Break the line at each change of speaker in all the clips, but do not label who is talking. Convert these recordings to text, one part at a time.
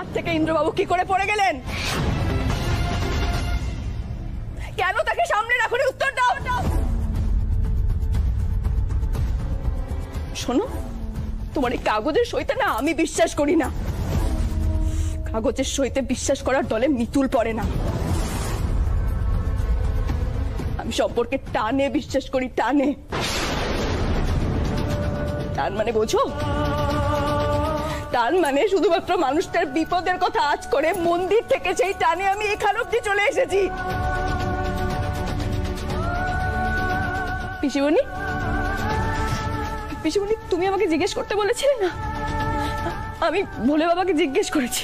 হাত থেকে ইন্দ্রবাবু কি করে পড়ে গেলেন? কেন তাকে সামনে রাখুন? উত্তর দাও। শোনো, তোমার এই কাগজের সইতে না আমি বিশ্বাস করি না। কাগজের সইতে বিশ্বাস করার দলে মিতুল পড়ে না। আমি সম্পর্কে টানে বিশ্বাস করি, টানে। টান মানে বোঝো? টান মানে শুধুমাত্র মানুষটার বিপদের কথা আজ করে মন্দির থেকে সেই টানে আমি এখান অব্দি চলে এসেছি। পিসিমণি, পিসিমণি, তুমি আমাকে জিজ্ঞেস করতে বলেছিলে না? আমি ভোলে বাবাকে জিজ্ঞেস করেছি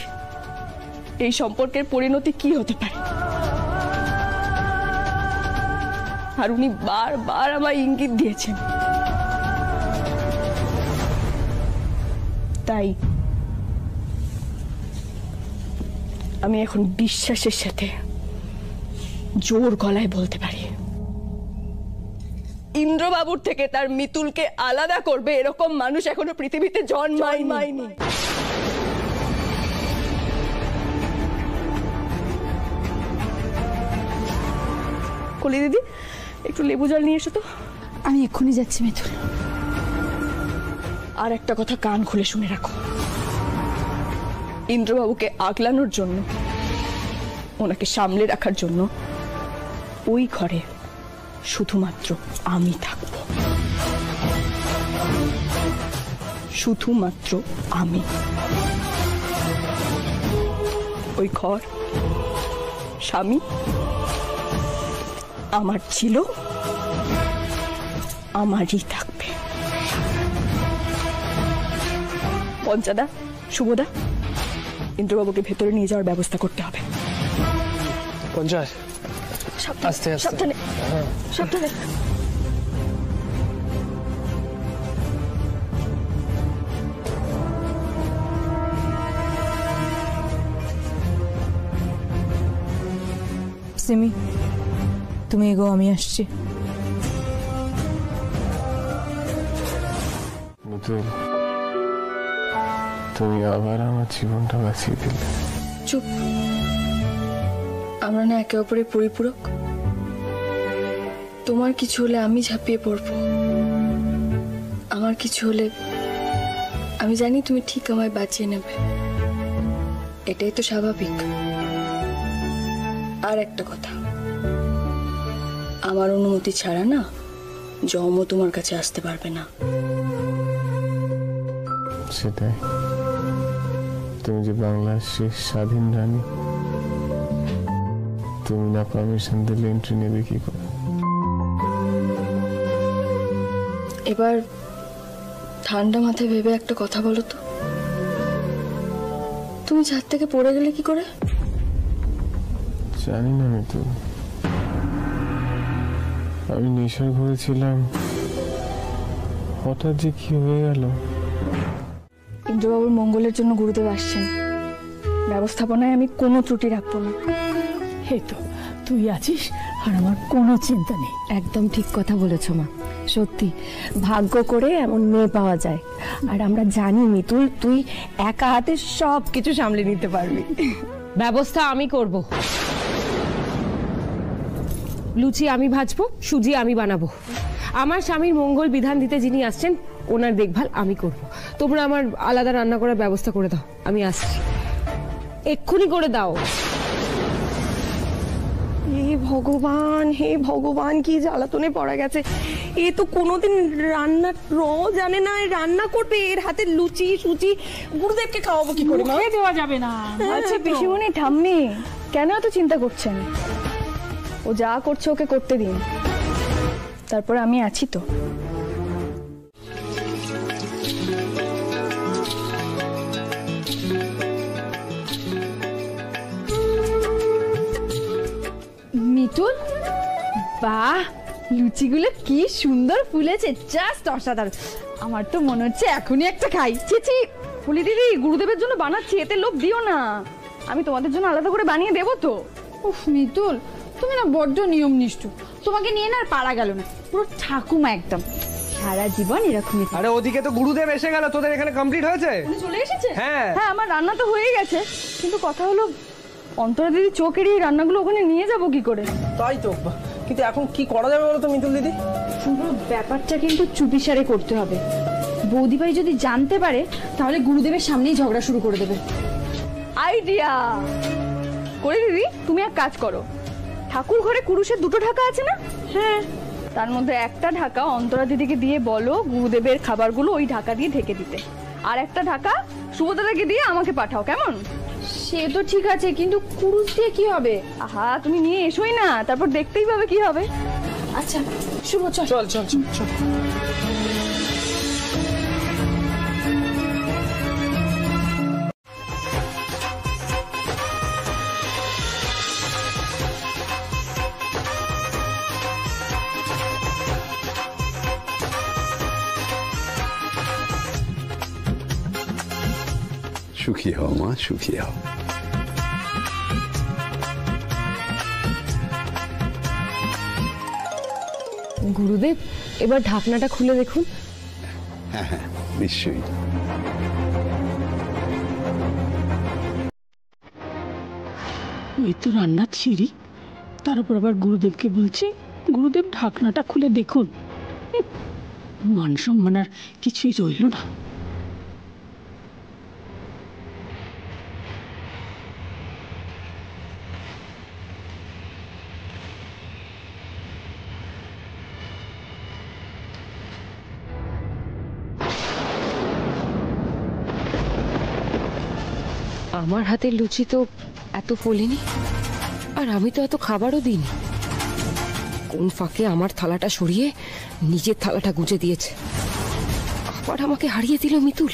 এই সম্পর্কের পরিণতি কি হতে পারে, আর উনি বারবার আমায় ইঙ্গিত দিয়েছেন। তাই আমি এখন বিশ্বাসের সাথে জোর গলায় বলতে পারি, ইন্দ্রবাবুর থেকে তার মিতুলকে আলাদা করবে এরকম মানুষ এখনো পৃথিবীতে জন্মায়নি। কলি দিদি, একটু লেবু জল নিয়ে এসো তো।
আমি এক্ষুনি যাচ্ছি মিতুল।
আর একটা কথা কান খুলে শুনে রাখো, ইন্দ্রবাবুকে আগলানোর জন্য, ওনাকে সামলে রাখার জন্য ওই ঘরে শুধুমাত্র আমি থাকব, শুধুমাত্র আমি। ওই ঘর স্বামী আমার ছিল, আমারই থাকবে। পঞ্চাদা, শুভদা, ইন্দ্রবাবুকে ভেতরে নিয়ে যাওয়ার ব্যবস্থা করতে হবে।
পঞ্চায়েত আস্তে আস্তে,
সাবধানে সাবধানে।
সিমি, তুমি এগো, আমি আসছি।
মিতুল, তুমি আবার আমার জীবনটা বাঁচিয়ে দিলে।
চুপ, আমরা না একে অপরের পরিপূরক। তোমার কিছু হলে আমি ঝাঁপিয়ে পড়বো, আমার কিছু হলে আমি জানি তুমি ঠিক আমায় বাঁচিয়ে নেবে। এটাই তো স্বাভাবিক। আর একটা কথা, আমার অনুমতি ছাড়া না যমও তোমার কাছে আসতে পারবে না।
সেটাই, তুমি যে বাংলার শেষ স্বাধীন রানী, তুমি না পারমিশন দিলে এন্ট্রি নেবে কি করে?
এবার ঠান্ডা মাথায় ভেবে একটা কথা বলো তো, তুমি ছাদ থেকে পড়ে গেলে কি করে?
জানি না মিতুল, আমি নেশার ঘরে ছিলাম, হঠাৎ যে কি হয়ে গেল।
ইন্দ্রবাবুর মঙ্গলের জন্য গুরুদেব আসছেন, ব্যবস্থাপনায় আমি কোনো ত্রুটি রাখবো না।
এই তো তুই আছিস আর আমার কোনো চিন্তা নেই।
একদম ঠিক কথা বলেছো মা, সত্যি ভাগ্য করে এমন মেয়ে পাওয়া যায়। আর আমরা জানি মিতুল, তুই একা হাতে সব কিছু সামলে নিতে পারবি।
ব্যবস্থা আমি করব। লুচি আমি ভাজবো, সুজি আমি বানাবো। আমার স্বামীর মঙ্গল বিধান দিতে যিনি আসছেন ওনার দেখভাল আমি করব। তোমরা আমার আলাদা রান্না করার ব্যবস্থা করে দাও, আমি আসছি, এক্ষুনি করে দাও।
হে ভগবান, হে ভগবান, কি জ্বালাতনে পড়া গেছে। এ তো কোনোদিন রান্না জানে না, রান্না করবে, এর হাতে লুচি সুজি গুরুদেবকে খাওয়াবো কি করে?
মুখে দেওয়া যাবে না।
আচ্ছা পিসিমণি, ঠাম্মি, কেন এত চিন্তা করছেন? ও যা করছে ওকে করতে দিন, তারপরে আমি আছি তো।
মিতুল, বাহ, লুচিগুলো কি সুন্দর ফুলেছে, জাস্ট অসাধারণ। আমার তো মনে হচ্ছে এখনই একটা খাই।
চিচি, ফুলি দিদি গুরুদেবের জন্য বানাচ্ছি, এতে লোভ দিও না। আমি তোমাদের জন্য আলাদা করে বানিয়ে দেবো তো।
উফ মিতুল, তুমি না বড্ড নিয়ম নিষ্ঠ, তোমাকে নিয়ে না আর পারা গেল না, পুরো ঠাকুমা একদম। সারা জীবন এরকমই থাকবো।
আরে ওদিকে তো গুরুদেব এসে গেল, তোদের এখানে কমপ্লিট হয়েছে?
চলে এসেছে?
হ্যাঁ
হ্যাঁ, আমার রান্না তো হয়ে গেছে, কিন্তু কথা হলো অন্তরা দিদি চোখ এড়িয়ে রান্নাগুলো ওখানে নিয়ে যাবো কি করে?
তাই তো, কিন্তু এখন কি করা যাবে বলো তো মিতুল দিদি?
পুরো ব্যাপারটা কিন্তু চুপিসারে করতে হবে। বৌদিভাই যদি জানতে পারে তাহলে গুরুদেবের সামনেই ঝগড়া শুরু করে দেবে।
আইডিয়া করে দিদি, তুমি এক কাজ করো, ঠাকুর ঘরে কুরুশের 2টো ঢাকা আছে না? হ্যাঁ, তার মধ্যে একটা ঢাকা অন্তরা দিদিকে দিয়ে বলো গুরুদেবের খাবারগুলো ওই ঢাকা দিয়ে ঢেকে দিতে, আর একটা ঢাকা সুভদ্রাকে দিয়ে আমাকে পাঠাও, কেমন?
সে তো ঠিক আছে, কিন্তু কুরুশ দিয়ে কি হবে?
আহা, তুমি নিয়ে এসোই না, তারপর দেখতেই পাবে কি হবে।
আচ্ছা শুভ, চল
চল চল চল চল।
সুখী হও মা, সুখী হও।
গুরুদেব, এবার ঢাকনাটা খুলে দেখুন।
হ্যাঁ হ্যাঁ, নিশ্চয়ই।
ওই তো রান্নার ছিঁড়ি, তার উপর আবার গুরুদেবকে বলছি গুরুদেব ঢাকনাটা খুলে দেখুন। মান সম্মান আর কিছুই রইল না।
আমার হাতের লুচি তো এত ফোলেনি, আর আমি তো এত খাবারও দিইনি। কোন ফাঁকে আমার থালাটা সরিয়ে নিজের থালাটা গুজে দিয়েছে, আবার আমাকে হারিয়ে দিল মিতুল।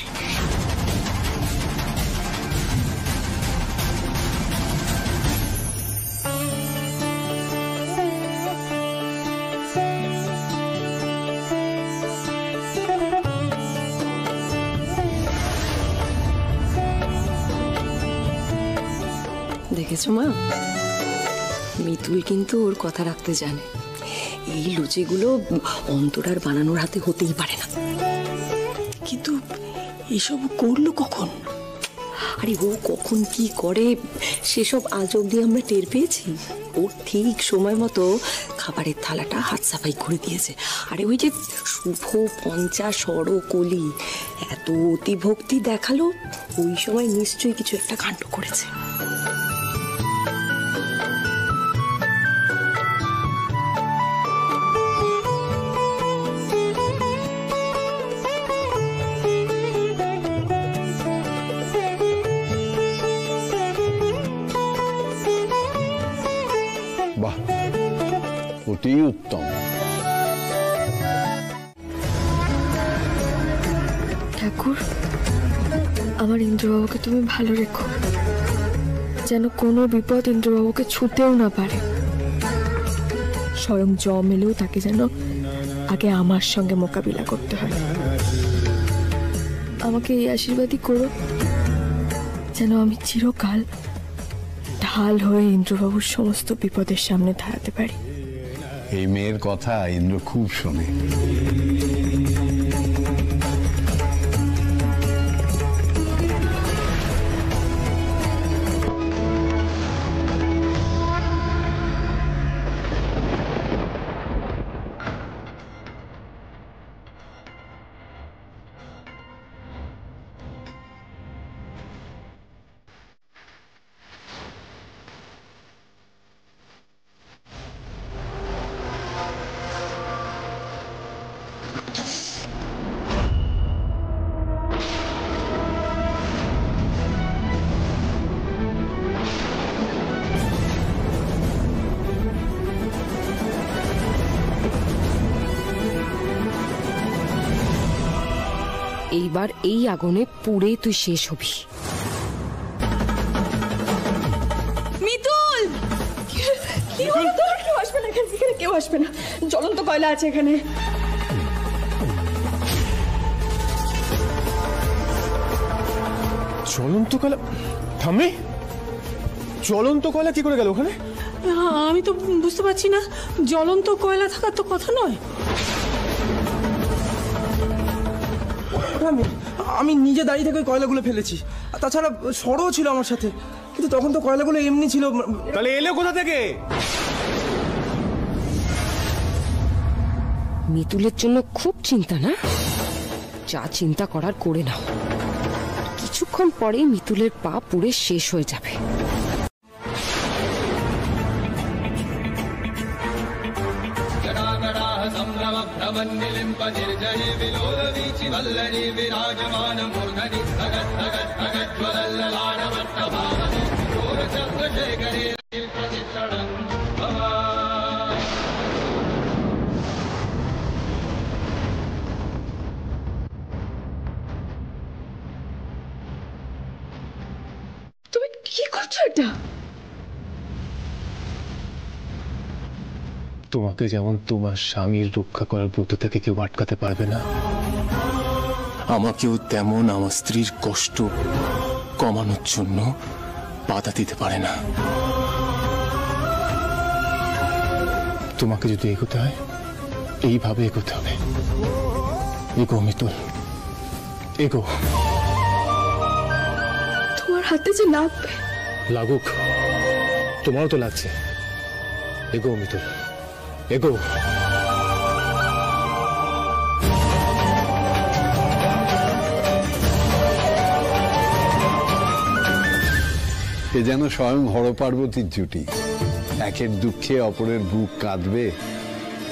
দেখেছো মা, মিতুল কিন্তু ওর কথা রাখতে জানে। এই লুচিগুলো অন্তরার বানানোর হাতে হতেই পারে না।
কিন্তু এসব করলো কখন?
আরে ও কখন কি করে সেসব আজ অব্দি আমরা টের পেয়েছি? ওর ঠিক সময় মতো খাবারের থালাটা হাত সাফাই করে দিয়েছে। আরে ওই যে শুভ, পঞ্চা, সর, কলি এত অতিভক্তি দেখালো, ওই সময় নিশ্চয়ই কিছু একটা কাণ্ড করেছে।
বাহ, অতি উত্তম।
ঠাকুর, আমার ইন্দ্রবাবুকে তুমি ভালো রেখো, যেন কোনো বিপদ ইন্দ্রবাবুকে ছুতেও না পারে। স্বয়ং জম এলেও তাকে যেন আগে আমার সঙ্গে মোকাবিলা করতে হয়। আমাকে এই আশীর্বাদই করো যেন আমি চিরকাল ঢাল হয়ে ইন্দ্রবাবুর সমস্ত বিপদের সামনে দাঁড়াতে পারি।
এই মেয়ের কথা ইন্দ্র খুব শোনে।
এইবার এই আগুনে পুড়ে তুই শেষ হবি।
মিতুল, কি হলো তোর? কেউ আসবে না এখানে, কেউ আসবে না। জ্বলন্ত কয়লা আছে এখানে।
জ্বলন্ত কয়লা? থামি, জ্বলন্ত কয়লা কি করে গেল ওখানে?
আমি তো বুঝতে পারছি না, জ্বলন্ত কয়লা থাকার তো কথা নয়।
ওটা আমি নিজে দাঁড়িয়ে থেকে ওই কয়লাগুলো ফেলেছি। আর তাছাড়া সরও ছিল আমার সাথে, কিন্তু তখন তো কয়লাগুলো এমনি ছিল।
তাহলে এলে কোথা থেকে?
মিতুলের জন্য খুব চিন্তা না? যা চিন্তা করার করে নাও, কিছুক্ষণ পরেই মিতুলের পা পুড়ে শেষ হয়ে যাবে।
তুমি কি করছো এটা?
তোমাকে যেমন তোমার স্বামীর রক্ষা করার ব্রত থেকে কেউ আটকাতে পারবে না, আমাকেও তেমন আমার স্ত্রীর কষ্ট কমানোর জন্য বাধা দিতে পারে না। তোমাকে যদি এগোতে হয় এইভাবে এগোতে হবে। এগো মিতুল, এগো।
তোমার হাতে যে লাগবে।
লাগুক, তোমারও তো লাগছে। এগো মিতুল, এগো।
এ যেন স্বয়ং হরপার্বতীর জুটি, একের দুঃখে অপরের বুক কাঁদবে।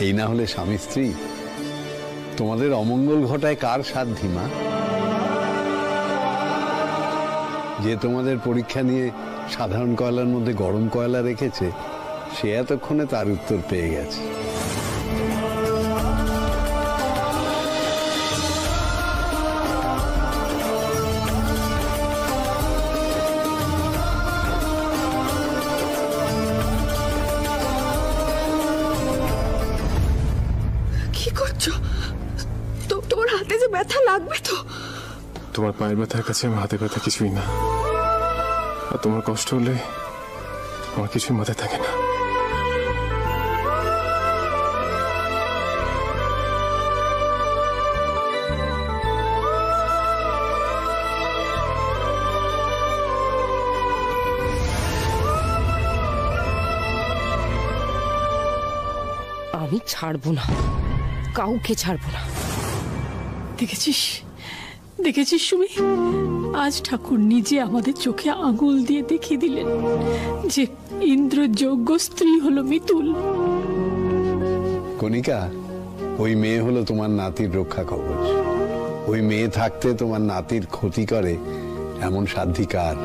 এই না হলে স্বামী স্ত্রী? তোমাদের অমঙ্গল ঘটায় কার সাধ্যি মা? যে তোমাদের পরীক্ষা নিয়ে সাধারণ কয়লার মধ্যে গরম কয়লা রেখেছে, সে এতক্ষণে তার উত্তর পেয়ে গেছে।
কি করছো? তোমার হাতে যে ব্যথা লাগবে তো।
তোমার পায়ের ব্যথার কাছে আমার হাতে ব্যথা কিছুই না। আর তোমার কষ্ট হলে আমার কিছুই মাথায় থাকে না।
আমি ছাড়বো না, কাউকে ছাড়বো না।
দেখেছিস দেখেছিস সুমি, আজ ঠাকুর নিজে আমাদের চোখে আঙুল দিয়ে দেখিয়ে দিলেন যে ইন্দ্র যোগ্য স্ত্রী হলো মিতুল।
কণিকা, ওই মেয়ে হলো তোমার নাতির রক্ষা কবচ। ওই মেয়ে থাকতে তোমার নাতির ক্ষতি করে এমন সাধ্বিকার।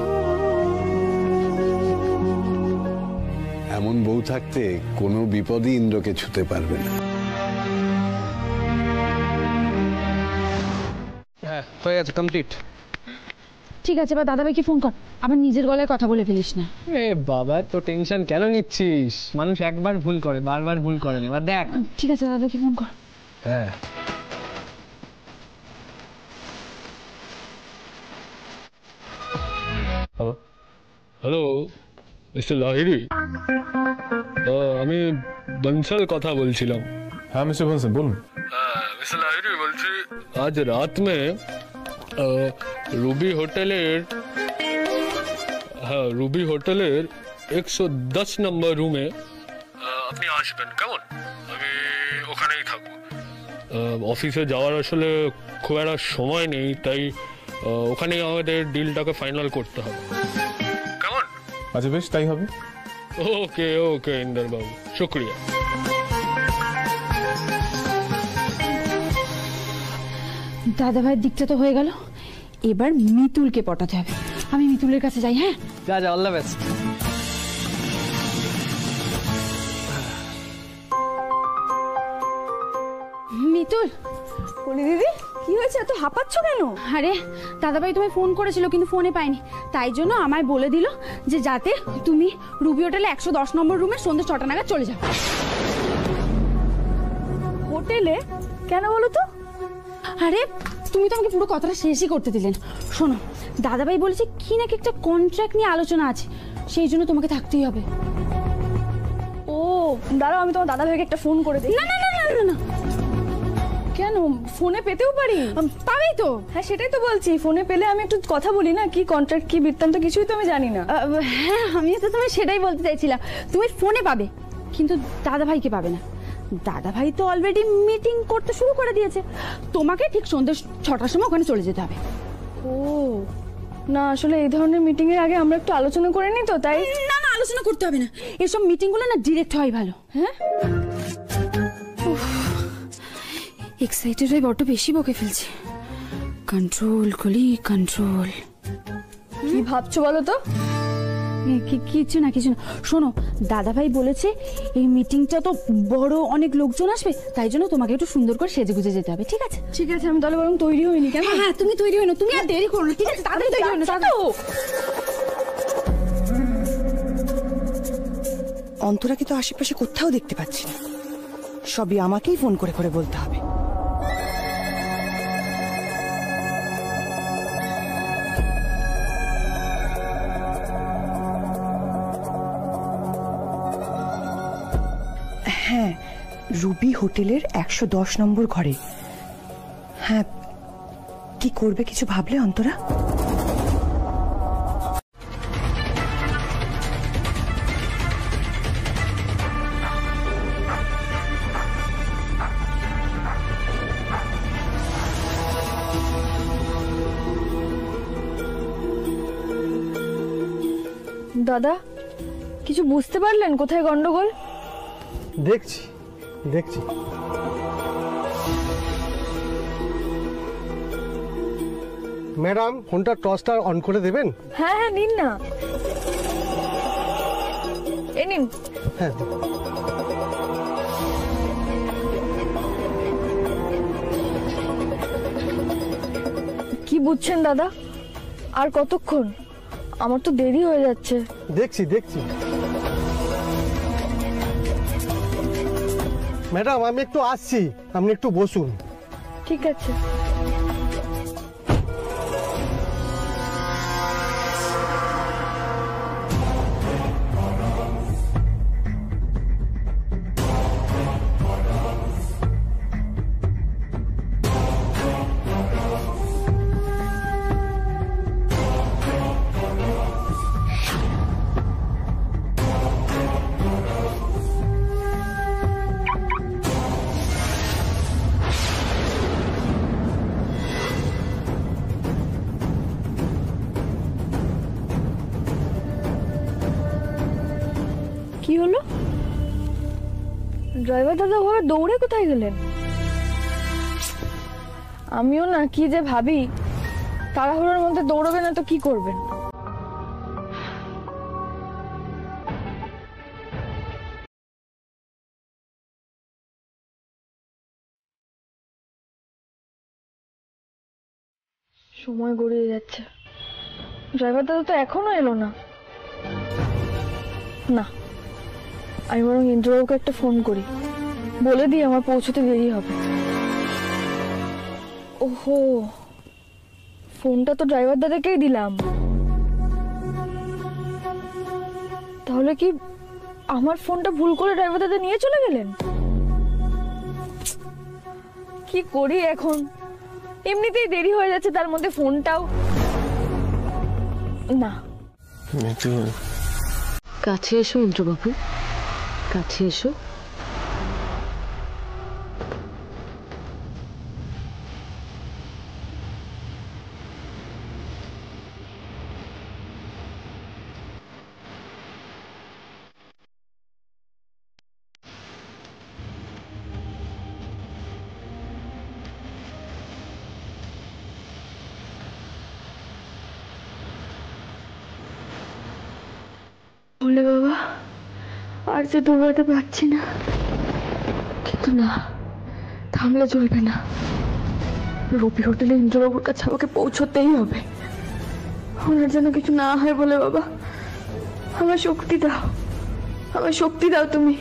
এমন বউ থাকতে কোনো বিপদই ইন্দ্রকে ছুতে পারবে না।
হ্যাঁ, হয়ে গেছে, কমপ্লিট।
ঠিক আছে, এবার দাদাভাইকে ফোন কর, আবার নিজের গলায় কথা বলে ফেলিস না।
এ বাবা, তো টেনশন কেন নিচ্ছিস? মানুষ একবার ভুল করে, বারবার ভুল করে না। এবার দেখ।
ঠিক আছে, দাদাকে ফোন কর।
হ্যাঁ।
হ্যালো মিস্টার লাহিড়ী, আমি বনসাল কথা বলছিলাম।
হ্যাঁ মিস্টার বনসাল, বলুন।
মিস্টার লাহিড়ী বলছি, আজ রাত মে রুবি হোটেলের 110 নম্বর রুমে আপনি আসবেন, কেমন? আমি ওখানেই থাকবো। অফিসে যাওয়ার আসলে খুব একটা সময় নেই, তাই ওখানেই আমাদের ডিলটাকে ফাইনাল করতে হবে, কেমন?
আচ্ছা বেশ, তাই হবে।
ওকে ওকে ইন্দর বাবু, শুক্রিয়া।
দাদাভাইয়ের দিকটা তো হয়ে গেল, এবার মিতুলকে পটাতে হবে। আমি মিতুলের কাছে যাই। হ্যাঁ,
যা যা, অল দ্য বেস্ট।
মিতুল।
কোনি দিদি, কি হয়েছে? এত হাঁপাচ্ছ কেন?
আরে দাদাভাই তোমায় ফোন করেছিল, কিন্তু ফোনে পাইনি, তাই জন্য আমায় বলে দিল যে যাতে তুমি রুবি হোটেলে 110 নম্বর রুমে সন্ধ্যে 6টা নাগাদ চলে যাও।
হোটেলে কেন বলো তো?
আরে তুমি তো আমাকে পুরো কথাটা শেষই করতে দিলেন। শোনো, দাদাভাই বলেছে কি নাকি একটা কন্ট্রাক্ট নিয়ে আলোচনা আছে, সেই জন্য তোমাকে থাকতেই হবে।
ও দাঁড়াও, আমি তোমার দাদাভাইকে একটা ফোন করে দিই।
না না না না না না,
কেন, ফোনে পেতেও পারি?
পাবেই তো।
হ্যাঁ সেটাই তো বলছি, ফোনে পেলে আমি একটু কথা বলি না, কি কন্ট্রাক্ট কি বৃত্তান্ত কিছুই তো আমি জানি না।
হ্যাঁ আমিও তো তুমি সেটাই বলতে চাইছিলাম, তুমি ফোনে পাবে কিন্তু দাদা ভাইকে পাবে না। দাদা ভাই তো অলরেডি মিটিং করতে শুরু করে দিয়েছে, তোমাকে ঠিক সন্ধ্যে 6টার সময় ওখানে চলে যেতে হবে।
ও না, আসলে এই ধরনের মিটিং এর আগে আমরা একটু আলোচনা করে নিই তো, তাই।
না না, আলোচনা করতে হবে না, এসব মিটিং গুলো না ডিরেক্ট হয় ভালো। হ্যাঁ এক্সাইটেড হয়ে বড্ড বেশি বকে ফেলছি। কন্ট্রোল কলি কন্ট্রোল।
কি ভাবছো বলো তো?
কিছু না কিছু না, শোনো দাদা ভাই বলেছে এই মিটিংটা তো বড়, অনেক লোকজন আসবে, তাই জন্য তোমাকে একটু সুন্দর করে সেজে গুজে যেতে হবে। ঠিক আছে
ঠিক আছে, আমি তাহলে বরং তৈরি হইনি। কেন?
হ্যাঁ তুমি তৈরি হই না, তুমি আর দেরি করো না। ঠিক আছে তাড়াতাড়ি তৈরি হই না।
অন্তরাকে তো আশেপাশে কোথাও দেখতে পাচ্ছি না, সবই আমাকেই ফোন করে করে বলতে হবে। হ্যাঁ, রুবি হোটেলের 110 নম্বর ঘরে। হ্যাঁ, কি করবে কিছু ভাবলে অন্তরা?
দাদা কিছু বুঝতে পারলেন কোথায় গন্ডগোল?
দেখছি দেখছি। ম্যাডাম ফোনটা টর্চটা অন করে দেবেন?
হ্যাঁ হ্যাঁ নিন না, এ নিন।
হ্যাঁ
কি বুঝছেন দাদা? আর কতক্ষণ? আমার তো দেরি হয়ে যাচ্ছে।
দেখছি দেখছি। ম্যাডাম আমি একটু আসছি, আপনি একটু বসুন।
ঠিক আছে। কি হলো? ড্রাইভার দাদা ওভাবে দৌড়ে কোথায় গেলেন? আমিও না কি যে ভাবি, তাড়াহুড়োর মধ্যে দৌড়বে না তো কি করবেন? সময় গড়িয়ে যাচ্ছে, ড্রাইভার দাদা তো এখনো এলো না। না, আমি বরং ইন্দ্রবাবুকে একটা ফোন করি, বলে দিই আমার পৌঁছতে দেরি হবে। ওহো, ফোনটা তো ড্রাইভার দাদাকেই দিলাম। তাহলে কি আমার ফোনটা ভুল করে ড্রাইভার দাদা নিয়ে চলে গেলেন? কি করি এখন? এমনিতেই দেরি হয়ে যাচ্ছে, তার মধ্যে ফোনটাও না।
কাছে এসো ইন্দ্রবাবু, কাছে এসো।
বলে বাবা, আর যে দৌড়াতে পারছি না, কিন্তু না, থামলে চলবে না। রবি হোটেলে ইন্দ্রবাবুর কাছে আমাকে পৌঁছতেই হবে। ওনার জন্য কিছু না হয় বলে বাবা, আমার শক্তি দাও, আমার শক্তি দাও তুমি।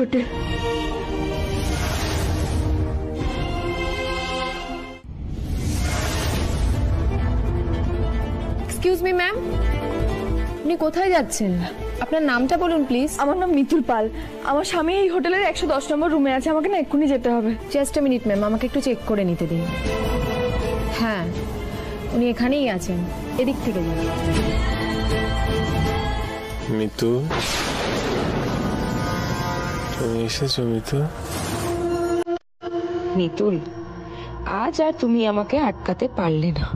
হোটেল।
এক্সকিউজ মি ম্যাম, আপনি কোথায় যাচ্ছেন? আপনার নামটা বলুন প্লিজ।
আমার নাম মিতুল পাল। আমার স্বামী এই হোটেলের 110 নম্বর রুমে আছে, আমাকে না এক্ষুনি যেতে হবে।
জাস্ট এ মিনিট ম্যাম, আমাকে একটু চেক করে নিতে দিন। হ্যাঁ, উনি এখানেই আছেন, এদিক থেকে যান।
মিতু, তুমি এসেছো মিতু?
মিতুল, আজ আর তুমি আমাকে আটকাতে পারলে না।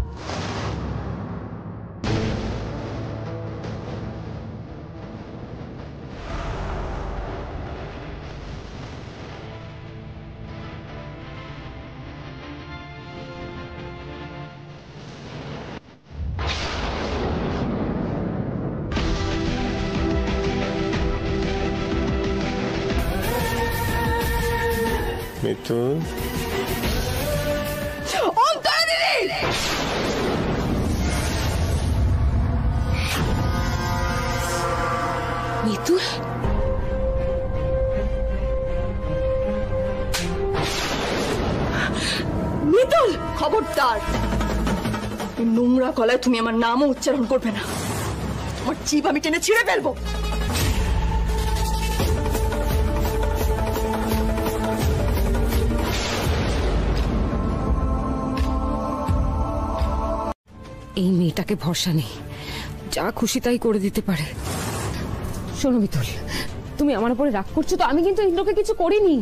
মিতু,
মিতুল,
মিতুল, খবরদার! এই নোংরা গলায় তুমি আমার নামও উচ্চারণ করবে না। তোমার জিভ আমি টেনে ছিঁড়ে ফেলবো।
এই মেয়েটাকে ভরসা নেই, যা খুশি তাই করে দিতে পারে। শোনো মিতুল, তুমি আমার উপরে রাগ করছো তো? আমি কিন্তু ইন্দ্রকে কিছু করিনি।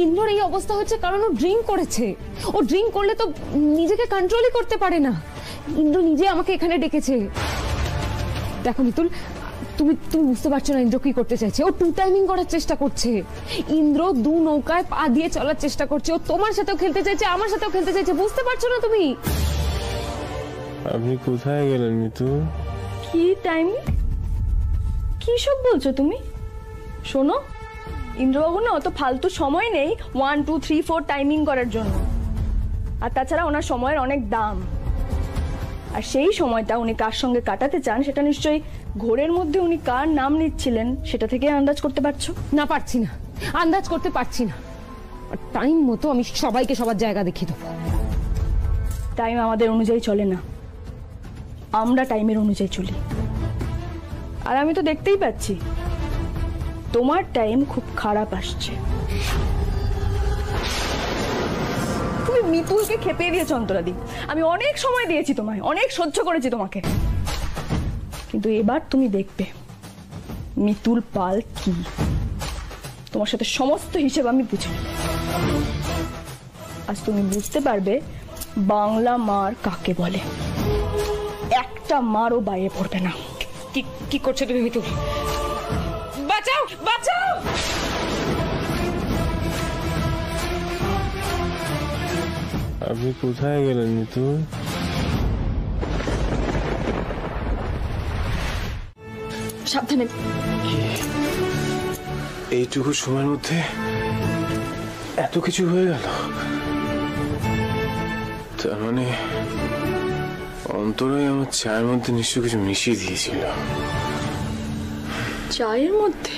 ইন্দ্রর এই অবস্থা হচ্ছে কারণ ও ড্রিঙ্ক করেছে। ও ড্রিঙ্ক করলে তো নিজেকে কন্ট্রোলই করতে পারে না। ইন্দ্র নিজে আমাকে এখানে ডেকেছে। দেখো মিতুল, তুমি বুঝতে পারছো না ইন্দ্র কি করতে চাইছে। ও টু টাইমিং করার চেষ্টা করছে। ইন্দ্র দু নৌকায় পা দিয়ে চলার চেষ্টা করছে। ও তোমার সাথেও খেলতে চাইছে, আমার সাথেও খেলতে চাইছে। বুঝতে পারছো না তুমি?
আপনি কোথায় গেলেন মিতু?
কি টাইমিং? কি সব বলছো তুমি? শোনো, ইন্দ্রবাবু না অত ফালতু সময় নেই 1 2 3 4 টাইমিং করার জন্য। আর তাছাড়া ওনার সময়ের অনেক দাম। আর সেই সময়টা উনি কার সঙ্গে কাটাতে চান সেটা নিশ্চয়ই ঘোরের মধ্যে উনি কার নাম নিচ্ছিলেন সেটা থেকে আন্দাজ করতে পারছো?
না, পারছি না, আন্দাজ করতে পারছি না। টাইম মতো আমি সবাইকে সবার জায়গা দেখিয়ে দেবো।
টাইম আমাদের অনুযায়ী চলে না, আমরা টাইমের অনুযায়ী চলি। আর আমি তো দেখতেই পাচ্ছি তোমার টাইম খুব খারাপ আসছে। তুমি মিতুলকে খেপিয়ে দিয়েছো অন্তরাদি। আমি অনেক সময় দিয়েছি তোমায়, অনেক সহ্য করেছি তোমাকে, কিন্তু এবার তুমি দেখবে মিতুল পাল কি। তোমার সাথে সমস্ত হিসেব আমি বুঝে নেব। আজ তুমি বুঝতে পারবে বাংলা মার কাকে বলে। একটা মারও বাইরে পড়বে না।
কি করছো তুমি মিতুল? বাঁচাও, বাঁচাও!
আপনি কোথায় গেলেন মিতু?
সাবধানে।
এইটুকু সময়ের মধ্যে এত কিছু হয়ে গেল? তার মানে অন্তরাই আমার চায়ের মধ্যে নিশ্চয় কিছু মিশিয়ে দিয়েছিল।
চায়ের মধ্যে?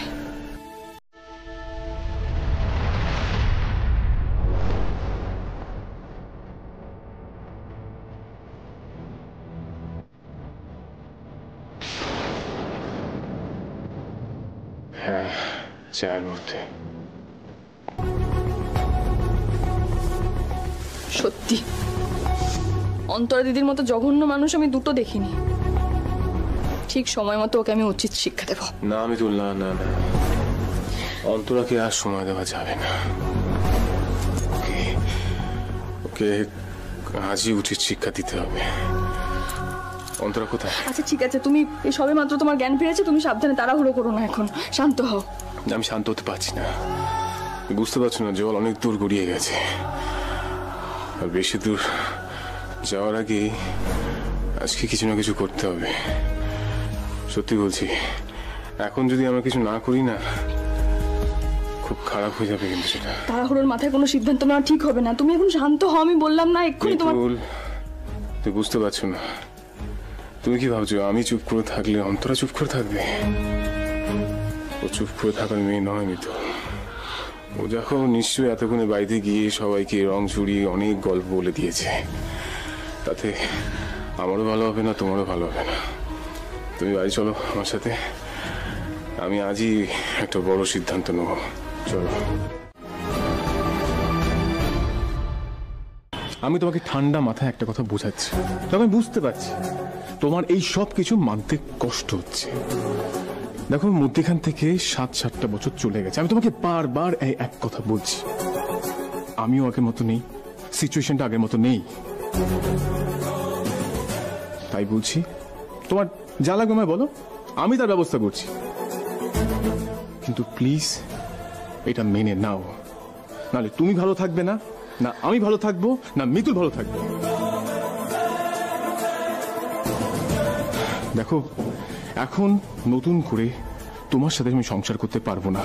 হ্যাঁ, চায়ের মধ্যে।
সত্যি অন্তরা দিদির মতো জঘন্য মানুষ আমি দুটো দেখিনি। ঠিক সময় মতো ওকে আমি উচিত শিক্ষা দেব।
না মিতুল, না না না, অন্তরাকে আর সময় দেওয়া যাবে না। ওকে আজই উচিত শিক্ষা দিতে হবে। অন্তরা কোথায়?
আচ্ছা ঠিক আছে, তুমি এই সবে মাত্র তোমার জ্ঞান ফিরেছে, তুমি সাবধানে, তাড়াহুড়ো করো না, এখন শান্ত হও।
আমি শান্ত হতে পারছি না। বুঝতে পারছো না, জল অনেক দূর গড়িয়ে গেছে। আর বেশি দূর যাওয়ার আগে আজকে কিছু না কিছু করতে হবে। সত্যি বলছি, এখন যদি আমরা কিছু না করি না, খুব খারাপ হয়ে যাবে কিন্তু সেটা।
তাড়াহুড়োর মাথায় কোনো সিদ্ধান্ত নেওয়া ঠিক হবে না। তুমি এখন শান্ত হও, আমি বললাম না এক্ষুনি তোমার।
তুই বুঝতে পারছো না। তুমি কি ভাবছো আমি চুপ করে থাকলে অন্তরা চুপ করে থাকবে? ও চুপ করে থাকার মেয়ে নয় মিতু। ও ও দেখো নিশ্চয়ই এতক্ষণে বাড়িতে গিয়ে সবাইকে রং চুরি অনেক গল্প বলে দিয়েছে। তাতে আমারও ভালো হবে না, তোমারও ভালো হবে না। তুমি বাড়ি চলো আমার সাথে, আমি আজই একটা বড় সিদ্ধান্ত নেব। চলো। আমি তোমাকে ঠান্ডা মাথায় একটা কথা বোঝাচ্ছি, আমি বুঝতে পারছি তোমার এই সব কিছু মানতে কষ্ট হচ্ছে। দেখো মধ্যখান থেকে 7-8টা বছর চলে গেছে, আমি তোমাকে বারবার এই এক কথা বলছি, আমিও আগের মতো নেই, সিচুয়েশনটা আগের মতো নেই। তাই বলছি তোমার যা লাগবে আমায় বলো, আমি তার ব্যবস্থা করছি, কিন্তু প্লিজ এটা মেনে নাও, নাহলে তুমি ভালো থাকবে না, না আমি ভালো থাকবো, না মিতুল ভালো থাকবে। দেখো এখন নতুন করে তোমার সাথে আমি সংসার করতে পারবো না,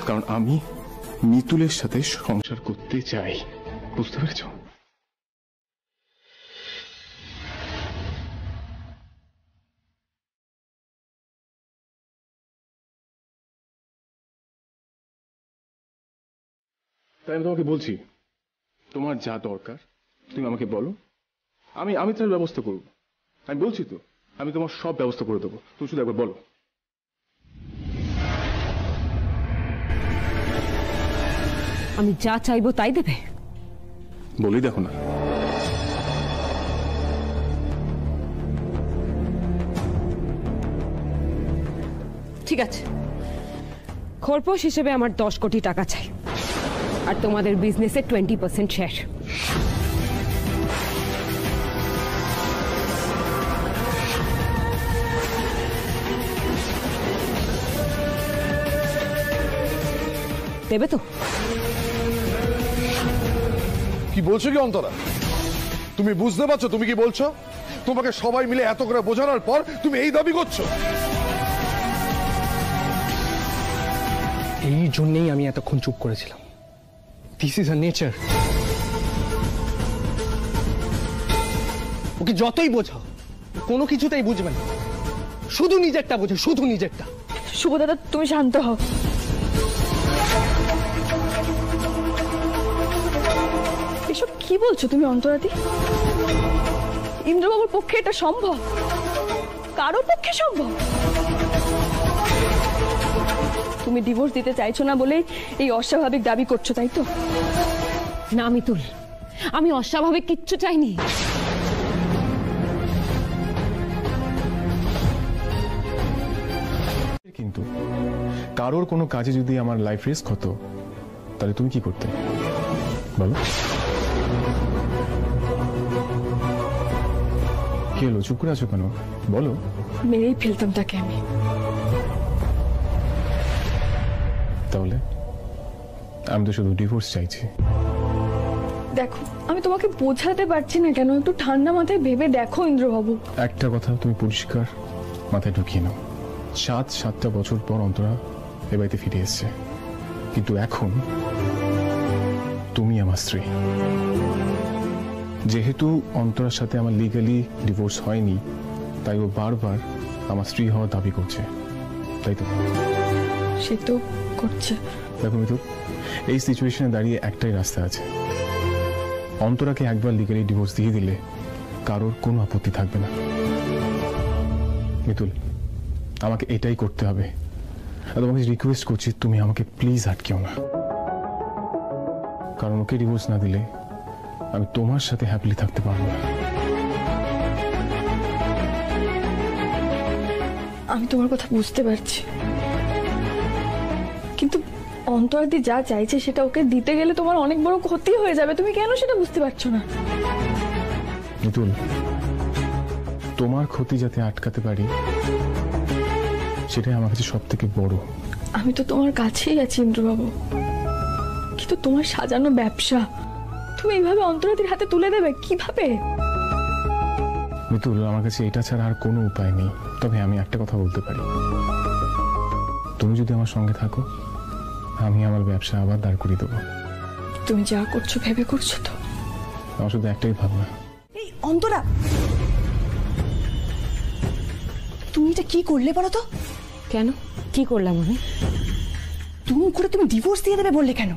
কারণ আমি মিতুলের সাথে সংসার করতে চাই, বুঝতে পেরেছ? তাই আমি তোমাকে বলছি তোমার যা দরকার তুমি আমাকে বলো, আমি তার ব্যবস্থা করব। আমি বলছি তো আমি তোমার সব ব্যবস্থা করে দেবো, তুমি শুধু একবার বলো।
আমি যা চাইবো তাই দেবে?
বলি দেখো না।
ঠিক আছে, খোরপোশ হিসেবে আমার 10 কোটি টাকা চাই, আর তোমাদের বিজনেসে 20% শেয়ার। দেবে তো?
কি বলছো কি অন্তরা? তুমি বুঝতে পারছো তুমি কি বলছো? তোমাকে সবাই মিলে এত করে বোঝানোর পর তুমি এই দাবি করছো?
এই জন্যই আমি এতক্ষণ চুপ করেছিলাম। This is a nature. Okay যতই বোঝাও কোনো কিছুতেই বুঝবে না, শুধু নিজেরটা বোঝে, শুধু নিজেরটা।
শুভ দাদা তুমি শান্ত হও। এসব কি বলছো তুমি অন্তরাদি? ইন্দ্রবাবুর পক্ষে এটা সম্ভব? কারোর পক্ষে সম্ভব? তুমি ডিভোর্স দিতে চাইছো না বলেই এই অস্বাভাবিক দাবি করছো, তাই তো?
না মিতুল, আমি অস্বাভাবিক কিচ্ছু চাইনি।
কিন্তু কারোর কোনো কাজে যদি আমার লাইফ রিস্ক হতো তাহলে তুমি কি করতে বলো? কি হলো, চুপ করে আছো কেন? বলো।
মেরেই ফেলতাম তাকে আমি।
তাহলে আমি তো শুধু ডিভোর্স চাইছি।
দেখো আমি তোমাকে বোঝাতে পারছি না কেন, একটু ঠান্ডা মাথায় ভেবে দেখো ইন্দ্রবাবু।
একটা কথা তুমি পরিষ্কার মাথায় ঢুকিয়ে নাও, 7-7টা বছর পর অন্তরা এ বাড়িতে ফিরে এসছে, কিন্তু এখন তুমি আমার স্ত্রী। যেহেতু অন্তরার সাথে আমার লিগালি ডিভোর্স হয়নি, তাই ও বারবার আমার স্ত্রী হওয়ার দাবি করছে, তাই তো?
সে তো করছে।
দেখো মিতুল, এই সিচুয়েশনে দাঁড়িয়ে একটাই রাস্তা আছে, অন্তরাকে একবার লিগালি ডিভোর্স দিয়ে দিলে কারোর কোনো আপত্তি থাকবে না। মিতুল, আমাকে এটাই করতে হবে, আর তোমাকে রিকোয়েস্ট করছি তুমি আমাকে প্লিজ আটকেও না, কারণ ওকে ডিভোর্স না দিলে আমি তোমার সাথে হ্যাপিলি থাকতে পারবো না।
আমি তোমার কথা বুঝতে পারছি, কিন্তু অন্তরাদি যা চাইছে সেটা ওকে দিতে গেলে তোমার অনেক বড় ক্ষতি হয়ে যাবে। তুমি কেন সেটা বুঝতে পারছো না?
মিতুল, তোমার ক্ষতি যাতে আটকাতে পারি সেটাই আমার কাছে সব থেকে বড়।
আমি তো তোমার কাছেই আছি ইন্দ্রবাবু, কিন্তু তোমার সাজানো ব্যবসা তুমি এইভাবে অন্তরাদির হাতে তুলে দেবে কিভাবে?
মিতুল, আমার কাছে এটা ছাড়া আর কোনো উপায় নেই, তবে আমি একটা কথা বলতে পারি, তুমি যদি আমার সঙ্গে থাকো আমি আমার ব্যবসা আবার দাঁড় করিয়ে দেবো।
তুমি যা করছো ভেবে করছো তো?
আমার শুধু একটাই ভাবনা।
এই অন্তরা, তুমি এটা কি করলে বলো তো?
কেন, কি করলাম আমি?
দুম করে তুমি ডিভোর্স দিয়ে দেবে বললে কেন?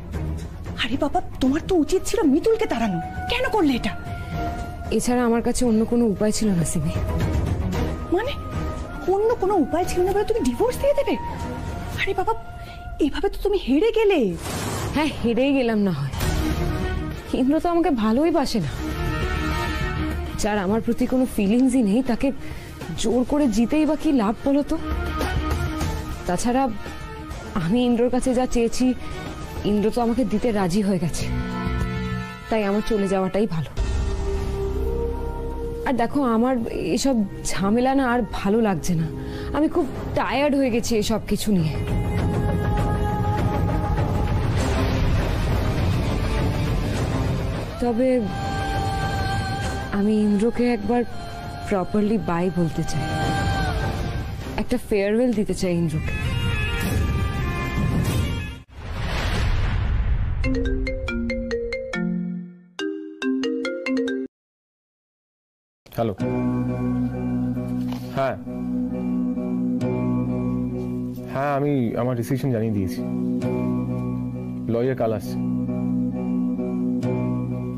আরে বাবা, তোমার তো উচিত ছিল মিতুলকে তাড়ানো, কেন করলে এটা?
এছাড়া আমার কাছে অন্য কোনো উপায় ছিল না সিমি।
মানে অন্য কোনো উপায় ছিল না বলে তুমি ডিভোর্স দিয়ে দেবে? আরে বাবা, এভাবে তো তুমি হেরে গেলে।
হ্যাঁ, হেরেই গেলাম না হয়। ইন্দ্র তো আমাকে ভালোই বাসে না। যার আমার প্রতি কোনো ফিলিংসই নেই তাকে জোর করে জিতেই বা কি লাভ বলো তো? তাছাড়া আমি ইন্দ্রর কাছে যা চেয়েছি ইন্দ্র তো আমাকে দিতে রাজি হয়ে গেছে, তাই আমার চলে যাওয়াটাই ভালো। আর দেখো, আমার এসব ঝামেলা না আর ভালো লাগছে না। আমি খুব টায়ার্ড হয়ে গেছি এসব কিছু নিয়ে। তবে আমি ইন্দ্রকে একবার প্রপারলি বাই বলতে চাই, একটা ফেয়ারওয়েল দিতে চাই ইন্দ্রকে।
হ্যালো। হ্যাঁ হ্যাঁ, আমি আমার ডিসিশন জানিয়ে দিয়েছি। লয়ার কাল আসছে।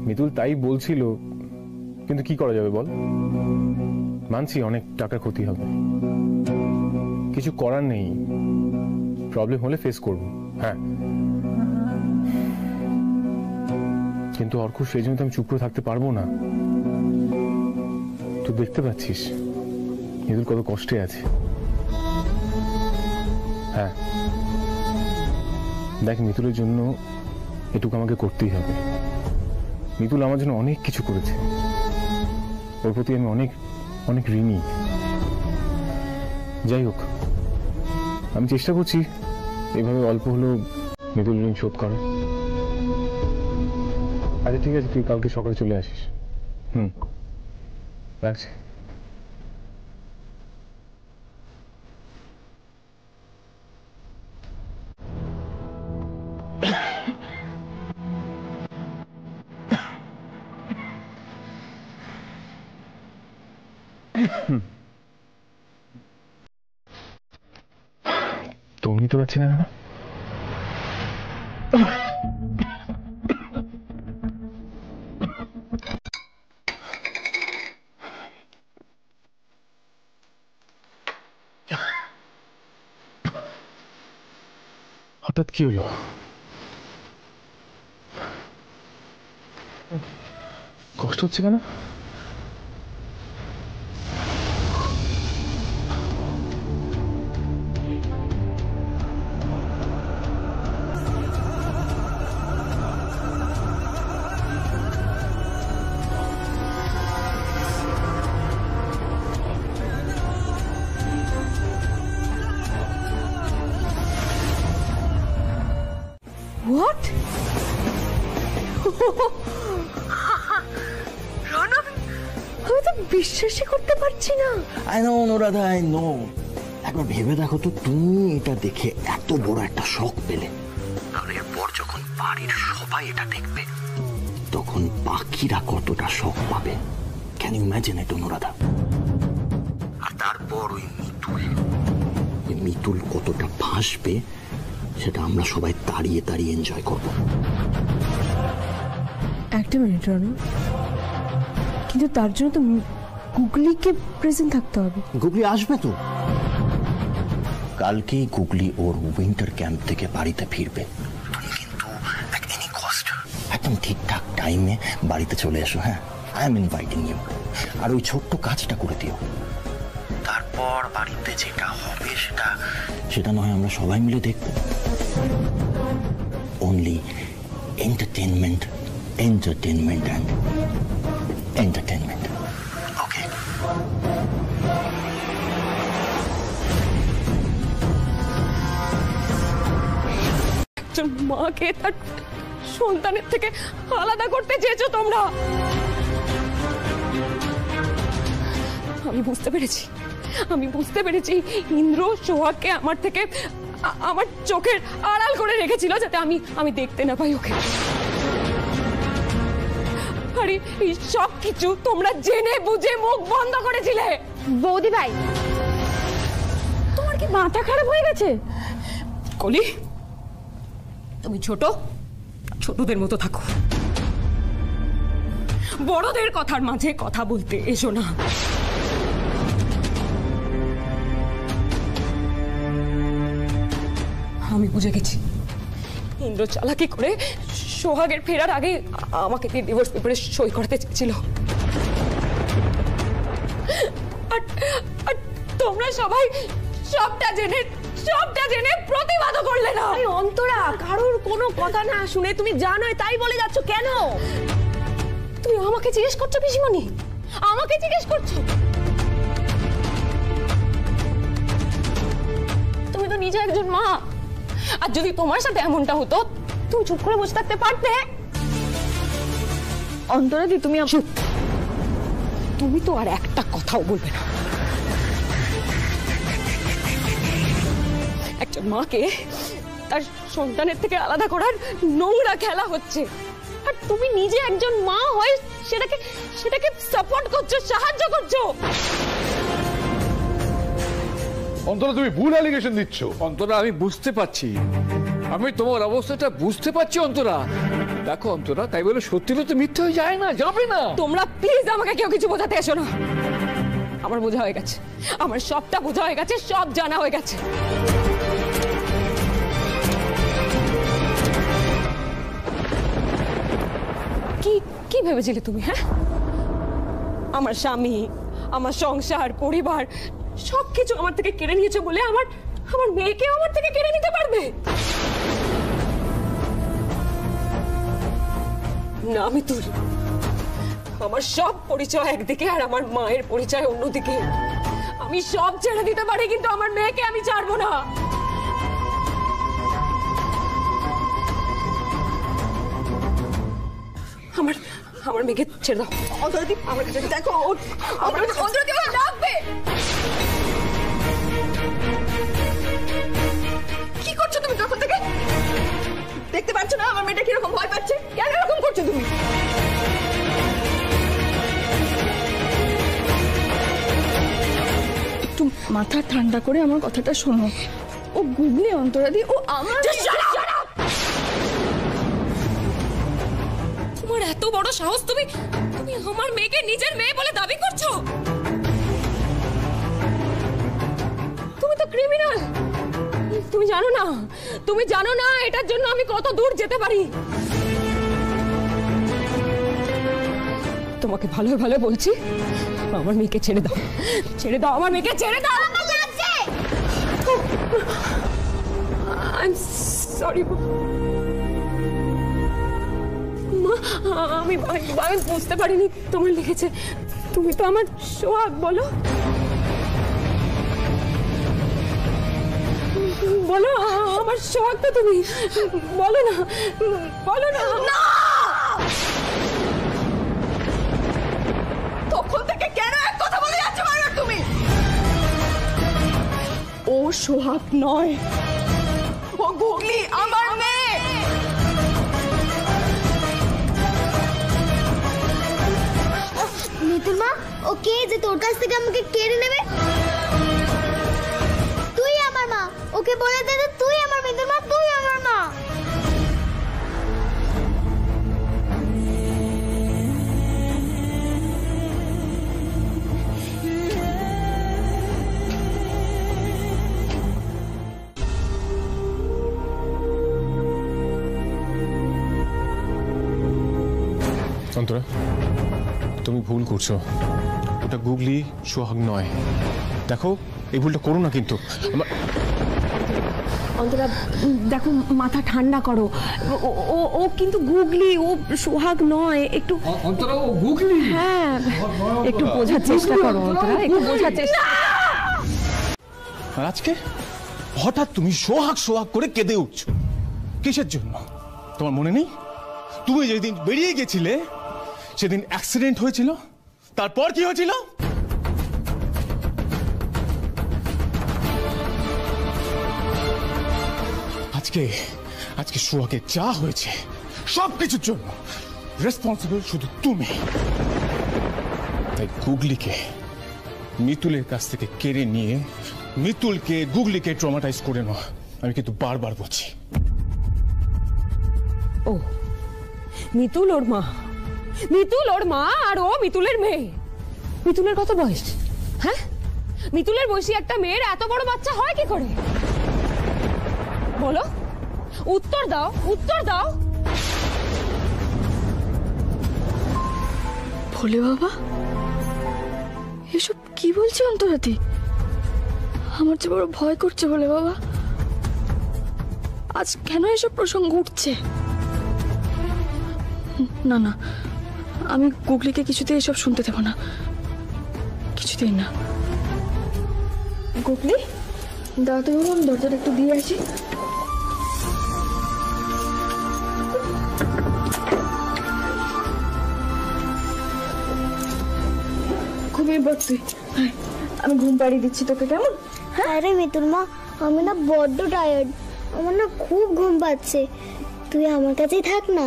মিতুল তাই বলছিল, কিন্তু কি করা যাবে বল? মানছি অনেক টাকার ক্ষতি হবে, কিছু করার নেই। প্রবলেম হলে ফেস করব। হ্যাঁ, কিন্তু অর্ক, সেই জন্য তো আমি চুপ করে থাকতে পারবো না। তুই দেখতে পাচ্ছিস মিতুল কত কষ্টে আছে। হ্যাঁ দেখ, মিতুলের জন্য এটুকু আমাকে করতেই হবে। মিতুল আমার জন্য অনেক কিছু করেছে, ওর প্রতি আমি অনেক অনেক ঋণী। যাই হোক, আমি চেষ্টা করছি এভাবে অল্প হলেও মিতুল ঋণ শোধ করে। আচ্ছা ঠিক আছে, তুই কালকে সকালে চলে আসিস। রাখছি। দম নিতে পারছি না। হঠাৎ কি হলো? কষ্ট হচ্ছে কেন?
What? রণব, আমি তো বিশ্বাসই করতে পারছি না।
I know Anuradha, I know. একবার ভেবে দেখো তো, তুমি এটা দেখে এত বড় একটা শখ পেলে, আর এরপর যখন বাড়ির সবাই এটা দেখবে তখন বাকিরা কতটা শখ পাবে। Can you imagine it Anuradha? আর তারপর ওই মিতুল কতটা ভাসবে সেটা আমরা সবাই দাঁড়িয়ে দাঁড়িয়ে এনজয় করব।
একটা মিনিট রণব, কিন্তু তার জন্য তো গুগলিকে প্রেজেন্ট থাকতে হবে।
গুগলি আসবে তো, কালকেই গুগলি ওর উইন্টার ক্যাম্প থেকে বাড়িতে ফিরবে। তুমি কিন্তু এট এনি কস্ট একদম ঠিকঠাক টাইমে বাড়িতে চলে এসো। হ্যাঁ, আই এম ইনভাইটিং ইউ। আর ওই ছোট্ট কাজটা করে দিও। তারপর বাড়িতে যেটা হবে সেটা নয় আমরা সবাই মিলে দেখব। Only entertainment, entertainment and entertainment. Okay?
একজন মাকে তার সন্তানের থেকে আলাদা করতে চেয়েছো তোমরা। আমি বুঝতে পেরেছি ইন্দ্র সোহাগকে আমার থেকে, আমার চোখের আড়াল করে রেখেছিল যাতে আমি দেখতে না পাই ওকে। আরে এই সব কিছু তোমরা জেনে বুঝে মুখ বন্ধ করেছিলে।
বৌদি ভাই, তোমার কি মাথা খারাপ হয়ে গেছে?
কলি,
তুমি ছোটদের মতো থাকো, বড়দের কথার মাঝে কথা বলতে এসো না। আমি বুঝে গেছি ইন্দ্র চালাকি করে সোহাগের ফেরার আগে আমাকে দিয়ে ডিভোর্স পেপারে সই করতে চেয়েছিল। আর তোমরা সবাই সবটা জেনে প্রতিবাদও করলে না।
অন্তরা, কারোর কোনো কথা না শুনে তুমি জানো তাই বলে যাচ্ছ কেন?
তুমি আমাকে জিজ্ঞেস করছো পিসিমণি? আমাকে জিজ্ঞেস করছো? তুমি তো নিজে একজন মা, আর যদি তোমার সাথে এমনটা হতো তুমি চুপ করে বসে থাকতে পারতে?
অন্তরাদি তুমি
তুমি তো আর একটা কথাও বলবে না। একজন মাকে তার সন্তানের থেকে আলাদা করার নোংরা খেলা হচ্ছে, আর তুমি নিজে একজন মা হয়ে সেটাকে সাপোর্ট করছো, সাহায্য করছো।
অন্তরা তুমি ভুল অ্যালিগেশন দিচ্ছ।
অন্তরা আমি বুঝতে পারছি, আমি তোমার অবস্থাটা বুঝতে পারছি অন্তরা। দেখো অন্তরা, তাই বলে সত্যি তো মিথ্যে হয়ে যায় না, যাবে না।
তোমরা প্লিজ আমাকে কেউ কিছু বোঝাতে এসো না। আমার বোঝা হয়ে গেছে, আমার সবটা বোঝা হয়ে গেছে, সব জানা হয়ে গেছে। কি ভেবেছিলে তুমি? হ্যাঁ, আমার স্বামী, আমার সংসার, পরিবার সবকিছু আমার থেকে কেড়ে নিয়েছে বলে আমার মেয়েকেও আমার থেকে কেড়ে নিতে পারবে না? মিতুল, আমার সব পরিচয় একদিকে আর আমার মায়ের পরিচয় অন্যদিকে। আমি সব ছেড়ে দিতে পারি, কিন্তু আমার মেয়েকে আমি ছাড়বো না। আমার মেয়েকে ছেড়ে দাও। অন্তরাদি, আমার কাছে দেখো, অন্তরাদি আমার ডাকবে। কি করছো তুমি তখন থেকে? দেখতে পাচ্ছ না আমার মেয়েটা কিরকম ভয় পাচ্ছে? কেন এরকম করছো তুমি?
একটু মাথা ঠান্ডা করে আমার কথাটা শোনো। ও গুগলি অন্তরাদি, ও আমার।
তোমার এত বড় সাহস, তুমি আমার মেয়েকে নিজের মেয়ে বলে দাবি করছো? তুমি তো ক্রিমিনাল। তুমি জানো না এটার জন্য আমি কত দূর যেতে পারি। তোমাকে ভালো ভালো বলছি, আমার মেয়েকে ছেড়ে দাও, আমার মেয়েকে ছেড়ে দাও। I'm sorry মা, আমি বুঝতে পারিনি তোমার লেগেছে। তুমি তো আমার সোহাগ। বলো আমার সোহাগ তো তুমি। বলো না। তখন থেকে কেন এক কথা বলে যাচ্ছ বারবার তুমি?
ও সোহাগ নয়,
ও গুগলি, আমার মেয়ে।
মিতুল মা, ও কে যে তোর কাছ থেকে আমাকে কেড়ে নেবে? তুই আমার মা, ওকে বলে দে তুই আমার মিতুল মা, তুই আমার মা।
অন্তরা, তুমি ভুল করছো। ওটা গুগলি, সোহাগ নয়। দেখো, এই ভুলটা করো না কিন্তু।
অন্তরা দেখো, মাথা ঠান্ডা করো। ও কিন্তু গুগলি, ও সোহাগ নয়। একটু
অন্তরা, ও গুগলি।
হ্যাঁ, একটু বোঝার চেষ্টা করো অন্তরা, একটু বোঝার চেষ্টা।
আর আজকে হঠাৎ তুমি সোহাগ করে কেঁদে উঠছো কিসের জন্য? তোমার মনে নেই তুমি যেদিন বেরিয়ে গেছিলে সেদিন অ্যাক্সিডেন্ট হয়েছিল? তারপর কি হয়েছিল? আজকে সোহাগে যা হয়েছে সবকিছুর জন্য রেসপন্সিবল শুধু তুমি। তাই গুগলিকে মিতুলের কাছ থেকে কেড়ে নিয়ে মিতুলকে গুগলিকে ট্রমাটাইজ করে নাও। আমি কিন্তু বারবার বলছি।
ও মিতুল ওর মা, মিতুল ওর মা, আর ও মিতুলের মেয়ে। মিতুলের কত বয়স? হ্যাঁ, মিতুলের বয়সী একটা মেয়ের এত বড় বাচ্চা হয় কি করে? বলো, উত্তর দাও, উত্তর দাও।
ভোলে বাবা, এসব কি বলছে অন্তরাতি? আমার যে বড় ভয় করছে ভোলে বাবা। আজ কেন এসব প্রসঙ্গ উঠছে? না না, আমি গুগলিকে কিছুতেই এসব শুনতে দেব না, কিছুতেই না। গুগলি, দাঁড়াতে বাবা, আমি দরজাটা একটু দিয়ে আসি। ঘুমিয়ে পড় তুই, আমি ঘুম পাড়িয়ে দিচ্ছি তোকে, কেমন?
আরে মিতুল মা, আমি না বড্ড টায়ার্ড, আমার না খুব ঘুম পাচ্ছে। তুই আমার কাছেই থাক না,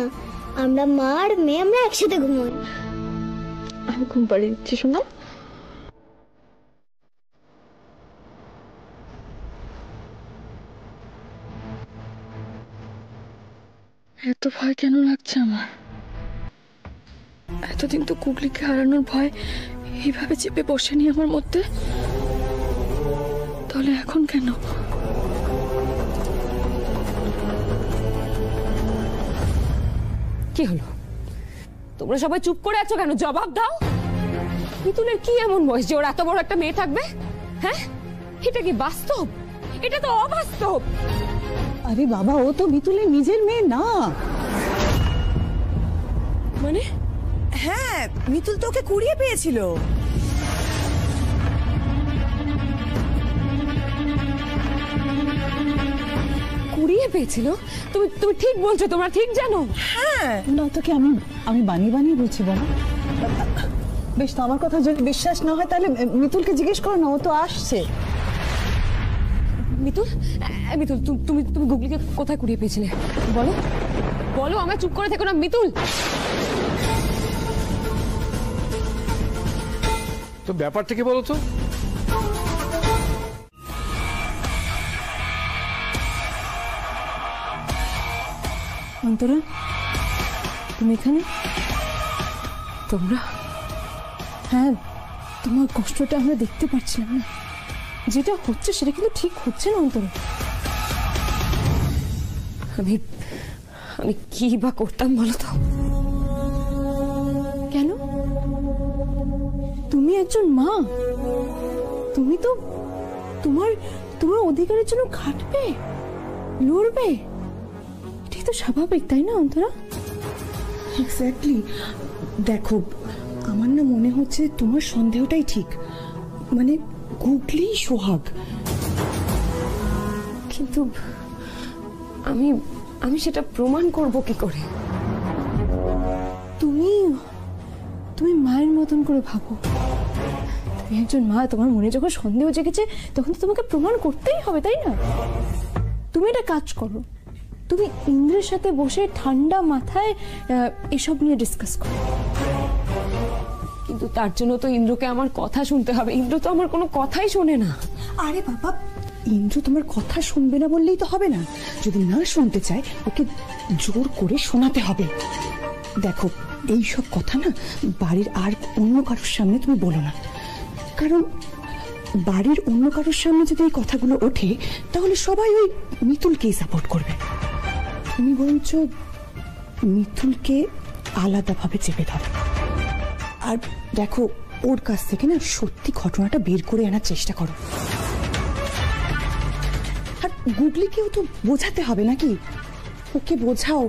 আমরা মা আর মেয়ে আমরা একসাথে ঘুমোই।
আমি ঘুম পাড়িয়ে দিচ্ছি শোনা। এত ভয় কেন লাগছে আমার? এতদিন তো গুগলিকে হারানোর ভয় এইভাবে চেপে বসেনি আমার মধ্যে, তাহলে এখন কেন?
কি হলো? তোমরা সবাই চুপ করে আছো কেন? জবাব দাও। মিতুলের কি এমন বয়স যে ওর এত বড় একটা মেয়ে থাকবে? হ্যাঁ, এটা কি বাস্তব? এটা তো অবাস্তব।
আরে বাবা, ও তো মিতুলের নিজের মেয়ে না।
মানে?
হ্যাঁ, মিতুল তোকে কুড়িয়ে পেয়েছিল।
কুড়িয়ে পেয়েছিল? তুমি তুমি ঠিক বলছো, তোমরা ঠিক জানো?
হ্যাঁ
না, তোকে আমি বানিয়ে বানিয়ে বলছি বলো। বেশ, তো আমার কথা যদি বিশ্বাস না হয় তাহলে মিতুলকে জিজ্ঞেস করো না, ও তো আসছে।
মিতুল, মিতুল তুমি তুমি গুগলিকে কোথায় কুড়িয়ে পেয়েছিলে? বলো বলো, আমায় চুপ করে থেকো না। মিতুল,
তো ব্যাপারটা কি বলো তো?
অন্তরা, তুমি এখানে?
তোমরা?
হ্যাঁ, তোমার কষ্টটা আমরা দেখতে পাচ্ছিলাম না। যেটা হচ্ছে সেটা কিন্তু ঠিক হচ্ছে না অন্তরা।
আমি আমি কি বা করতাম বলো তো?
কেন? তুমি একজন মা, তুমি তো তোমার তোমার অধিকারের জন্য খাটবে, লড়বে। এটাই তো স্বাভাবিক, তাই না অন্তরা?
এক্স্যাক্টলি। দেখো, আমার না মনে হচ্ছে তোমার সন্দেহটাই ঠিক, মানে গুগলি সোহাগ।
কিন্তু আমি আমি সেটা প্রমাণ করব কি করে?
তুমি তুমি মায়ের মতন করে ভাবো। তুমি একজন মা, তোমার মনে যখন সন্দেহ জেগেছে তখন তো তোমাকে প্রমাণ করতেই হবে, তাই না? তুমি একটা কাজ করো, তুমি ইন্দ্রের সাথে বসে ঠান্ডা মাথায় এসব নিয়ে ডিসকাস করো।
কিন্তু তার জন্য তো ইন্দ্রকে আমার কথা শুনতে হবে। ইন্দ্র তো আমার কোনো কথাই শোনে না।
আরে বাবা, ইন্দ্র তোমার কথা শুনবে না বললেই তো হবে না। যদি না শুনতে চায়, ওকে জোর করে শোনাতে হবে। দেখো, এই সব কথা না বাড়ির আর অন্য কারোর সামনে তুমি বলো না, কারণ বাড়ির অন্য কারোর সামনে যদি এই কথাগুলো ওঠে তাহলে সবাই ওই মিতুলকেই সাপোর্ট করবে। তুমি বরঞ্চ মিতুলকে আলাদাভাবে চেপে ধরো। আর দেখো, ওর কাছ থেকে না সত্যি ঘটনাটা বের করে আনার চেষ্টা করো। আর গুগলিকেও তো বোঝাতে হবে নাকি? ওকে বোঝাও।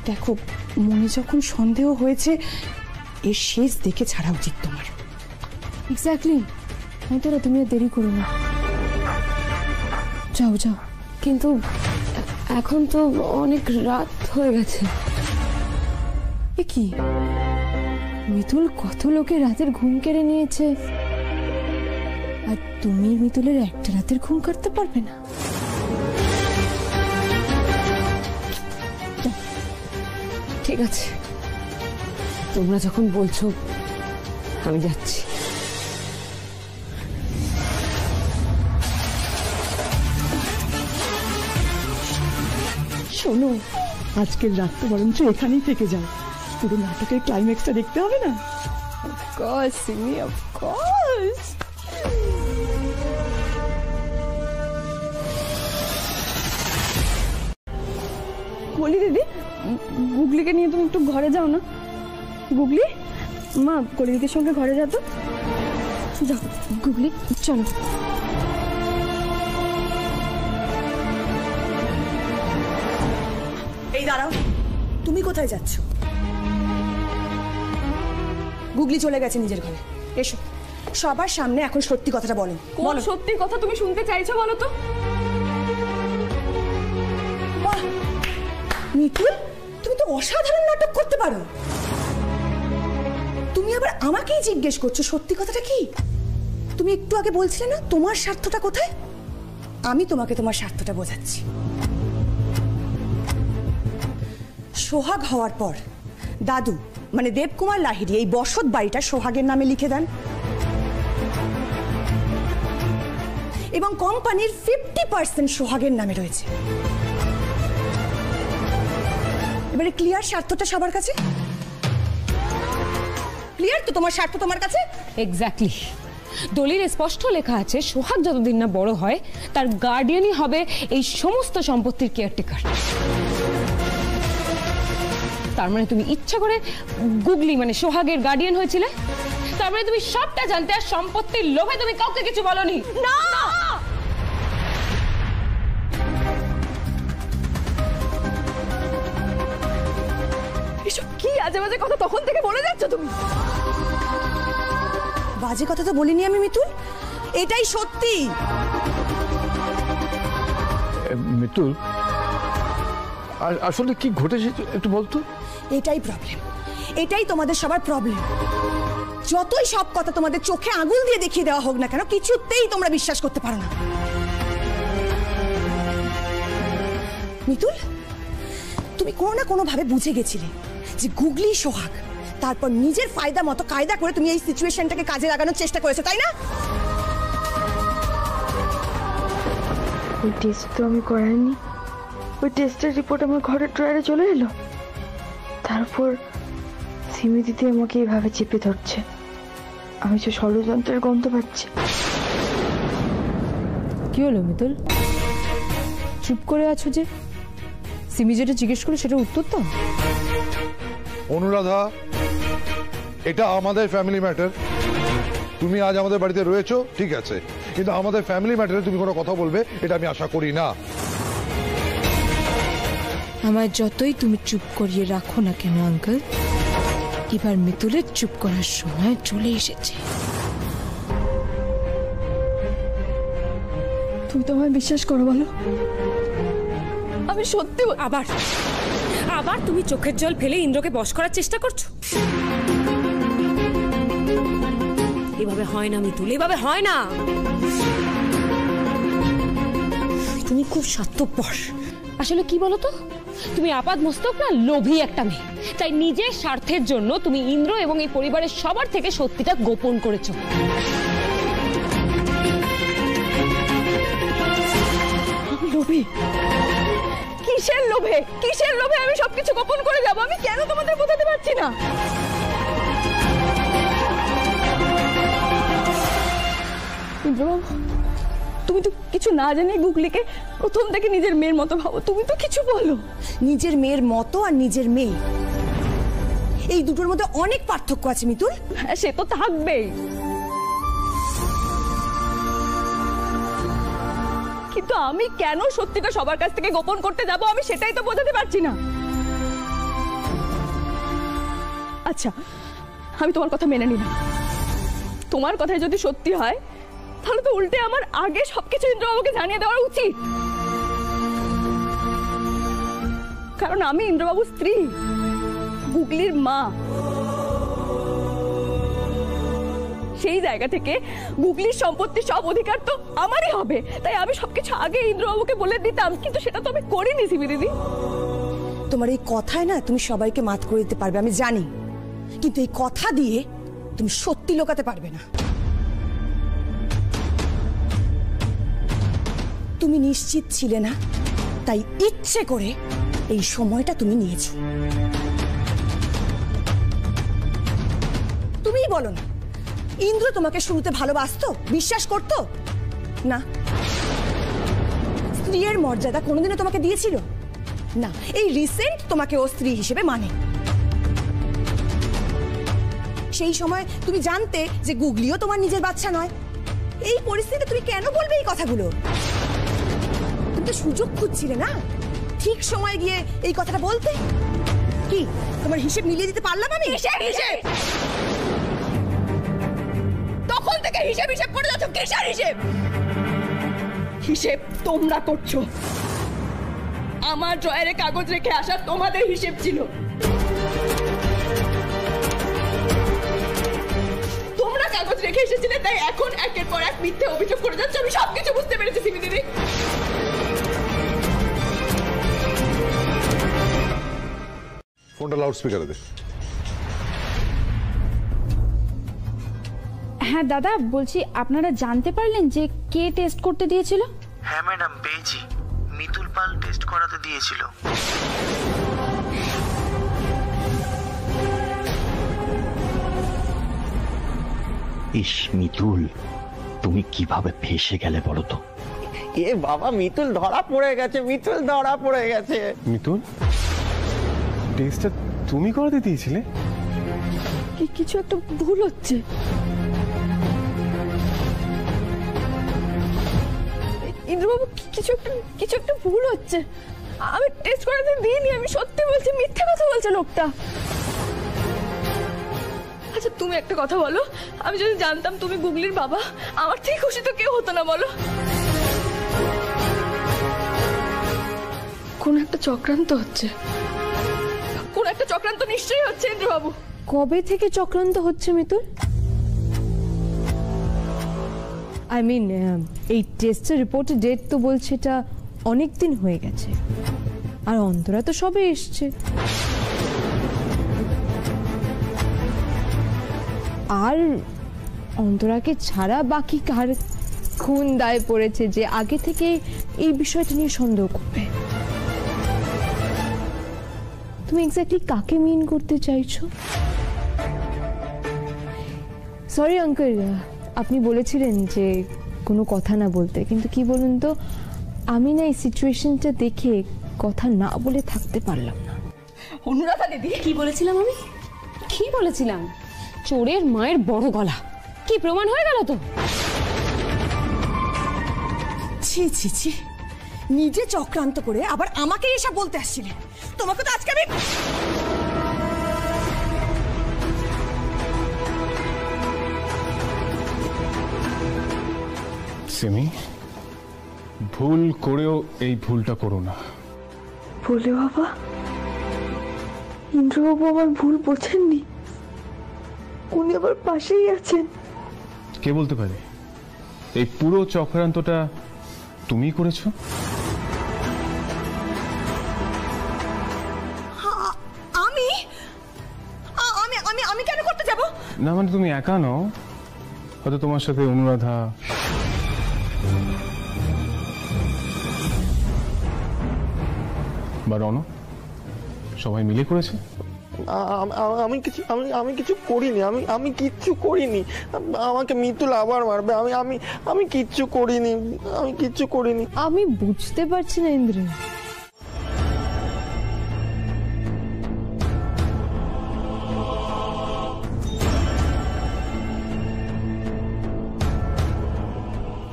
দেখো, মনে যখন সন্দেহ হয়েছে, এর শেষ দেখে ছাড়া উচিত তোমার।
এক্স্যাক্টলি। অন্তরা, তুমি আর দেরি করো না, যাও যাও।
কিন্তু এখন তো অনেক রাত হয়ে গেছে।
এ কি, মিতুল কত লোকে রাতের ঘুম কেড়ে নিয়েছে, আর তুমি মিতুলের একটা রাতের ঘুম কাটতে পারবে না?
ঠিক আছে, তোমরা যখন বলছো আমি যাচ্ছি।
শোনো,
আজকের রাতটা বরঞ্চ এখানেই থেকে যাও, পুরো নাটকের ক্লাইম্যাক্সটা দেখতে হবে না?
Of course, Simi, of course. বলি দিদি, গুগলিকে নিয়ে তুমি একটু ঘরে যাও না। গুগলি, মা কলিদিদির সঙ্গে ঘরে যা তো। যাও গুগলি, চলো।
এই দাঁড়াও, তুমি কোথায় যাচ্ছ? গুগলি চলে গেছে নিজের ঘরে। এসো, সবার সামনে এখন সত্যি কথাটা বলেন।
কোন সত্যি কথা তুমি শুনতে চাইছো বলো তো?
মিতুল, তুমি তো অসাধারণ নাটক করতে পারো। তুমি আবার আমাকেই জিজ্ঞেস করছো সত্যি কথাটা কি? তুমি একটু আগে বলছিলে না তোমার স্বার্থটা কোথায়? আমি তোমাকে তোমার স্বার্থটা বোঝাচ্ছি। সোহাগ হওয়ার পর দাদু মানে দেবকুমার লাহিড়ী এই বসত বাড়িটা সোহাগের নামে লিখে দেন এবং কোম্পানির 50% সোহাগের নামে রয়েছে। এবারে ক্লিয়ার স্বার্থটা সবার কাছে? ক্লিয়ার তো তোমার স্বার্থ তোমার কাছে?
এক্স্যাক্টলি। দলিলে স্পষ্ট লেখা আছে সোহাগ যতদিন না বড় হয় তার গার্ডিয়ানই হবে এই সমস্ত সম্পত্তির কেয়ারটেকার। তার মানে তুমি ইচ্ছা করে গুগলি মানে সোহাগের গার্ডিয়ান হয়েছিলে? তার মানে তুমি সবটা জানতে আর সম্পত্তির লোভে তুমি কাউকে কিছু বলনি?
না, এসব কি আজে বাজে কথা তখন থেকে বলে যাচ্ছ তুমি?
বাজে কথা তো বলিনি আমি মিতুল, এটাই সত্যি।
মিতুল, আসলে কি ঘটেছে একটু বলতো?
এটাই প্রবলেম, এটাই তোমাদের সবার প্রবলেম। যতই সব কথা তোমাদের চোখে আঙুল দিয়ে দেখিয়ে দেওয়া হোক না কেন, কিছুতেই তোমরা বিশ্বাস করতে পারো না। মিতুল, তুমি কোনো না কোনো ভাবে বুঝে গেছিলে যে গুগলি সোহাগ, তারপর নিজের ফায়দা মতো কায়দা করে তুমি এই সিচুয়েশনটাকে কাজে লাগানোর চেষ্টা করেছো, তাই না?
ওই টেস্ট তো আমি করাইনি, ওই টেস্টের রিপোর্ট আমার ঘরের ড্রয়ারে চলে এলো। তারপর সিমি দিদি আমাকে এইভাবে চেপে ধরছে, আমি যে ষড়যন্ত্রের গন্ধ পাচ্ছি।
কি হলো মিতুল, চুপ করে আছো যে? সিমি যেটা জিজ্ঞেস করলো সেটা উত্তর তো।
অনুরাধা, এটা আমাদের ফ্যামিলি ম্যাটার। তুমি আজ আমাদের বাড়িতে রয়েছো ঠিক আছে, কিন্তু আমাদের ফ্যামিলি ম্যাটারে তুমি কোনো কথা বলবে এটা আমি আশা করি না।
আমায় যতই তুমি চুপ করিয়ে রাখো না কেন আঙ্কেল, এবার মিতুলের চুপ করার সময় চলে এসেছে।
তুমি তো আমায় বিশ্বাস করো বলো? আমি সত্যি।
আবার আবার তুমি চোখের জল ফেলে ইন্দ্রকে বশ করার চেষ্টা করছো? এভাবে হয় না মিতুল, এভাবে হয় না। তুমি খুব স্বার্থপর। আসলে কি বলো তো, তুমি আপাদ মস্তক না লোভী একটা মেয়ে, তাই নিজের স্বার্থের জন্য তুমি ইন্দ্র এবং এই পরিবারের সবার থেকে সত্যিটা গোপন করেছো।
লোভী? কিসের লোভে? কিসের লোভে আমি সবকিছু গোপন করে যাব? আমি কেন তোমাদের বোঝাতে পারছি না? ইন্দ্রবাবু, তুমি তো কিছু না জানে গুগলিকে প্রথম থেকে নিজের মেয়ের মতো ভাবো, তুমি তো কিছু বলো।
নিজের মেয়ের মতো আর নিজের মেয়ে, এই দুটোর মধ্যে অনেক পার্থক্য আছে মিতুল।
হ্যাঁ, সে তো থাকবেই, কিন্তু আমি কেন সত্যিটা সবার কাছ থেকে গোপন করতে যাব আমি সেটাই তো বোঝাতে পারছি না। আচ্ছা, আমি তোমার কথা মেনে নিলাম। তোমার কথাই যদি সত্যি হয় তাহলে তো উল্টে আমার আগে সবকিছু ইন্দ্রবাবুকে জানিয়ে দেওয়া উচিত, কারণ আমি ইন্দ্রবাবুর স্ত্রী, গুগলির মা। সেই জায়গা থেকে গুগলির সম্পত্তির সব অধিকার তো আমারই হবে, তাই আমি সবকিছু আগে ইন্দ্রবাবুকে বলে দিতাম, কিন্তু সেটা তো আমি করিনি সিমি দিদি।
তোমার এই কথায় না তুমি সবাইকে মাত করে দিতে পারবে আমি জানি, কিন্তু এই কথা দিয়ে তুমি সত্যি লুকাতে পারবে না। তুমি নিশ্চিত ছিলে না, তাই ইচ্ছে করে এই সময়টা তুমি নিয়েছো। তুমিই বলো না, ইন্দ্র তোমাকে শুরুতে ভালোবাসতো, বিশ্বাস করতো না? স্ত্রীর মর্যাদা কোনোদিনও তোমাকে দিয়েছিল না। এই রিসেন্ট তোমাকে ও স্ত্রী হিসেবে মানে। সেই সময় তুমি জানতে যে গুগলিও তোমার নিজের বাচ্চা নয়। এই পরিস্থিতিতে তুমি কেন বলবে এই কথাগুলো? তুমি তো সুযোগ খুঁজছিলে না ঠিক সময় গিয়ে এই কথাটা বলতে। কি তোমার হিসেব মিলিয়ে দিতে পারলাম আমি?
হিসেব তখন থেকে হিসেব করে যাচ্ছ। কিসের হিসেব? হিসেব তোমরা করছো। আমার ড্রয়ারে কাগজ রেখে আসা তোমাদের হিসেব ছিল। তোমরা কাগজ রেখে এসেছিলে, তাই এখন একের পর এক মিথ্যে অভিযোগ করে যাচ্ছ। আমি সবকিছু বুঝতে পেরেছি সিমি দিদি।
ফোনটা লাউড স্পিকারে দে।
হ্যাঁ দাদা, বলছি আপনারা জানতে পারলেন যে কে টেস্ট করতে দিয়েছিল?
হ্যাঁ ম্যাডাম, পেয়েছি। মিতুল পাল টেস্ট করাতে দিয়েছিল।
ইস মিতুল, তুমি কিভাবে ফেসে গেলে বলো তো?
এ বাবা, মিতুল ধরা পড়ে গেছে, মিতুল ধরা পড়ে গেছে।
মিতুল, টেস্টটা তুমি করাতে দিয়েছিলে?
কিছু একটা ভুল হচ্ছে। ইন্দ্রবাবু, কিছু একটা ভুল হচ্ছে। আমি টেস্ট করাতে দিইনি, আমি সত্যি বলছি। মিথ্যে কথা বলছে লোকটা। আচ্ছা তুমি একটা কথা বলো, আমি যদি জানতাম তুমি গুগলির বাবা, আমার থেকে খুশি তো কেউ হতো না বলো? কোন একটা চক্রান্ত হচ্ছে, কোন একটা চক্রান্ত নিশ্চয়ই হচ্ছে ইন্দ্রবাবু।
কবে থেকে চক্রান্ত হচ্ছে মিতুল? আই মিন, এই টেস্টের রিপোর্টের ডেট তো বলছে এটা অনেক দিন হয়ে গেছে, আর অন্তরা তো সবে এসছে। আর অন্তরাকে ছাড়া বাকি কার খুন দায় পড়েছে যে আগে থেকে এই বিষয়টা নিয়ে সন্দেহ করবে? তুমি এক্স্যাক্টলি কাকে মিন করতে চাইছো? সরি আঙ্কেল, আপনি বলেছিলেন যে কোনো কথা না বলতে, কিন্তু কি বলুন তো, আমি না এই সিচুয়েশনটা দেখে কথা না বলে থাকতে পারলাম না।
অনুরাধা দিদি,
কি বলেছিলাম আমি? কি বলেছিলাম? চোরের মায়ের বড় গলা। কি প্রমাণ হয়ে গেল তো?
ছি ছি ছি, নিজে চক্রান্ত করে আবার আমাকে এসব বলতে আসছিলে। তোমাকে তো আজকে আমি
সিমি, ভুল করেও এই ভুলটা করো না।
বলে বাবা, ইন্দ্রবাবু আমার ভুল বোঝেননি, উনি আবার পাশেই আছেন।
কে বলতে পারে এই পুরো চক্রান্তটা তুমি করেছো?
আমি আমি আমি আমি কেন করতে যাব?
না মানে তুমি একা নও, হয়তো তোমার সাথে অনুরাধা, বা রণ, সবাই মিলে করেছে।
আমি কিছু করিনি, আমি কিচ্ছু করিনি। আমাকে মিতুল আবার মারবে। আমি কিচ্ছু করিনি, আমি কিচ্ছু করিনি।
আমি বুঝতে পারছি না ইন্দ্র,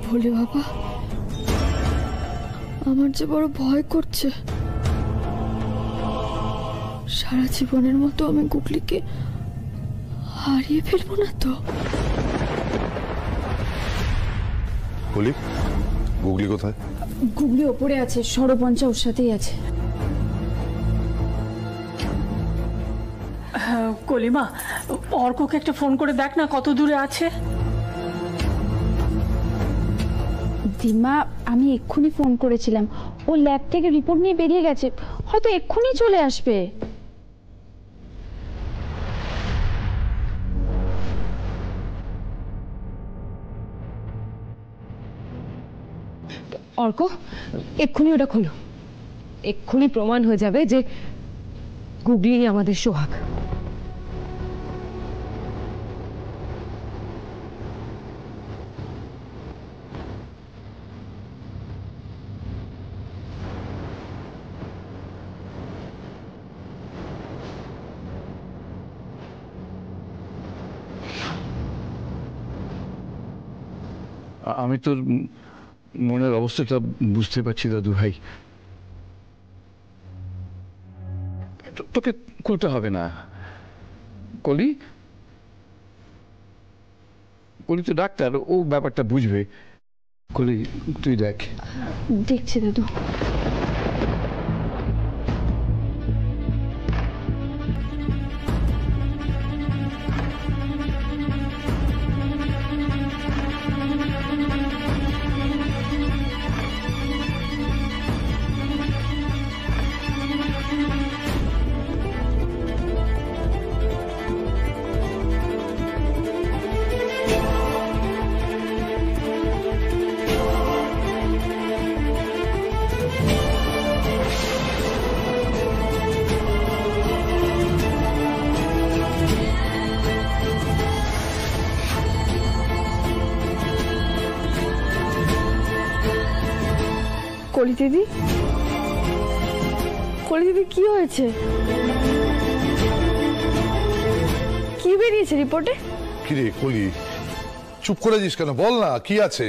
বলে বাবা, আমার যে বড় ভয় করছে। সারা জীবনের মতো আমি গুগলিকে হারিয়ে ফেলবো না তো?
বলি, গুগলি কোথায়?
গুগলি ওপরে আছে, সরপঞ্চা ওর সাথেই আছে।
কলিমা, অর্ককে একটা ফোন করে দেখ না কত দূরে আছে।
দিমা, আমি এক্ষুনি ফোন করেছিলাম, ও ল্যাব থেকে রিপোর্ট নিয়ে বেরিয়ে গেছে, হয়তো এক্ষুনি চলে আসবে।
অর্ক, এক্ষুনি ওটা খোলো। এক্ষুনি প্রমাণ হয়ে যাবে যে গুগলি আমাদের সোহাগ।
আমি তোর মনের অবস্থাটা বুঝতে পারছি দাদু ভাই। তোকে করতে হবে না। কলি কলি তো ডাক্তার, ও ব্যাপারটা বুঝবে। কলি তুই দেখ।
দেখছি দাদু।
কলি দিদি, কলি দিদি কি হয়েছে? কি বেরিয়েছে রিপোর্টে?
কি রে কলি, চুপ করে যাস কেন? বল না কি আছে।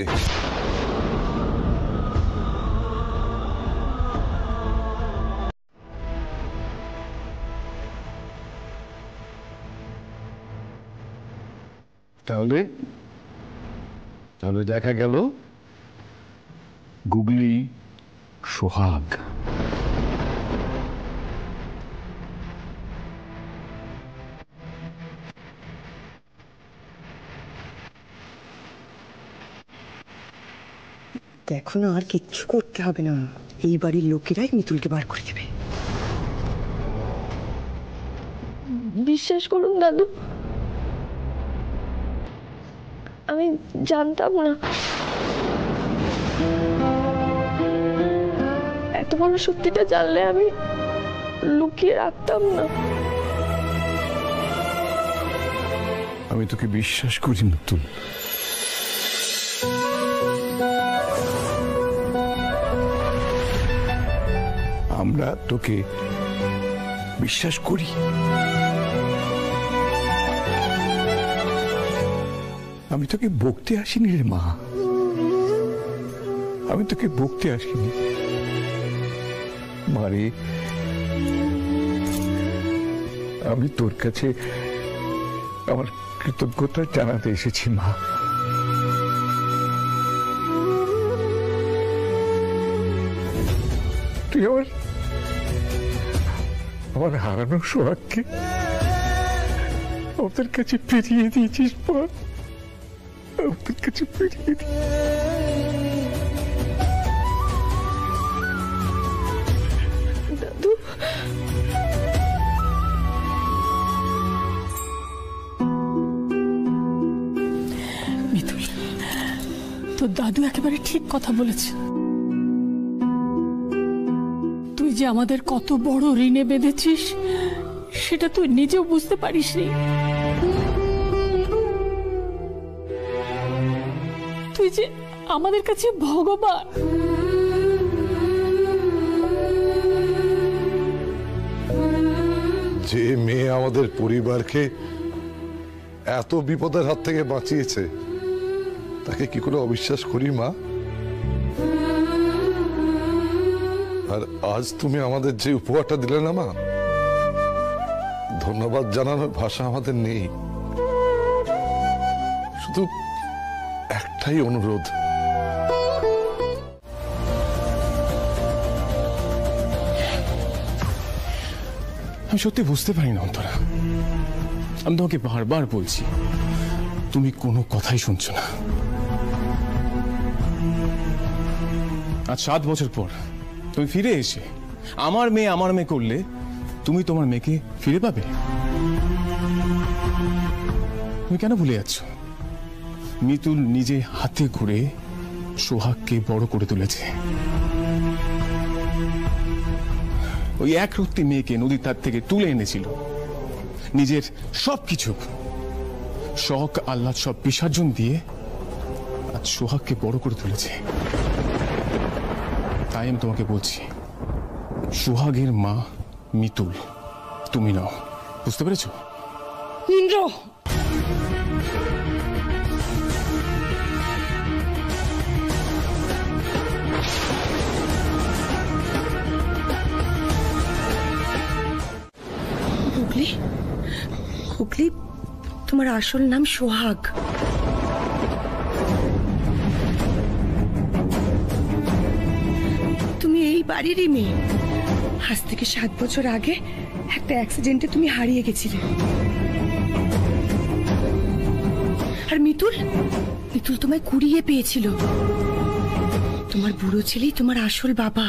তাহলে তাহলে দেখা গেল গুগলি সোহাগ।
দেখো না, আর কিচ্ছু করতে হবে না, এই বাড়ির লোকেরাই মিতুলকে বার করে দেবে।
বিশ্বাস করুন দাদু, আমি জানতাম না, এত বড় সত্যিটা জানলে আমি লুকিয়ে রাখতাম না।
আমি তোকে বিশ্বাস করি মিতুল। আমরা তোকে বিশ্বাস করি। আমি তোকে বকতে আসিনি রে মা, আমি তোকে বকতে আসিনি মারে। আমি তোর কাছে আমার কৃতজ্ঞতা জানাতে এসেছি মা। তুই আমার হারানো সোহাগকে ওদের কাছে ফিরিয়ে দিয়েছিস মা, ওদের কাছে ফিরিয়ে দিয়ে।
দাদু,
মিতুল, তোর দাদু একেবারে ঠিক কথা বলেছে। তুই যে আমাদের কত বড় ঋণে বেঁধেছিস সেটা তুই নিজেও বুঝতে পারিসনি। তুই যে আমাদের কাছে ভগবান।
যে মেয়ে আমাদের পরিবারকে এত বিপদের হাত থেকে বাঁচিয়েছে, তাকে কি করে অবিশ্বাস করি মা? আর আজ তুমি আমাদের যে উপহারটা দিলে না মা, ধন্যবাদ জানানোর ভাষা আমাদের নেই। শুধু একটাই অনুরোধ,
আমি সত্যি বুঝতে পারি না অন্তরা, আমি তোমাকে বারবার বলছি, তুমি কোনো কথাই শুনছো না। আজ 7 বছর পর তুমি ফিরে এসে আমার মেয়ে করলে তুমি তোমার মেয়েকে ফিরে পাবে? তুমি কেন ভুলে যাচ্ছ? মিতুল নিজে হাতে করে সোহাগকে বড় করে তুলেছে। ওই এক রত্তি মেয়েকে নদীর ধার থেকে তুলে এনেছিল, নিজের সবকিছু শখ আহ্লাদ সব বিসর্জন দিয়ে আজ সোহাগকে বড় করে তুলেছে। তাই আমি তোমাকে বলছি, সোহাগের মা মিতুল তুমি নাও, বুঝতে পেরেছো?
ইন্দ্র,
হুগলি, হুগলি তোমার আসল নাম সোহাগ। তুমি এই বাড়িরই মেয়ে। আজ থেকে 7 বছর আগে একটা অ্যাক্সিডেন্টে তুমি হারিয়ে গেছিলে। আর মিতুল তোমায় কুড়িয়ে পেয়েছিল। তোমার বুড়ো ছেলেই তোমার আসল বাবা।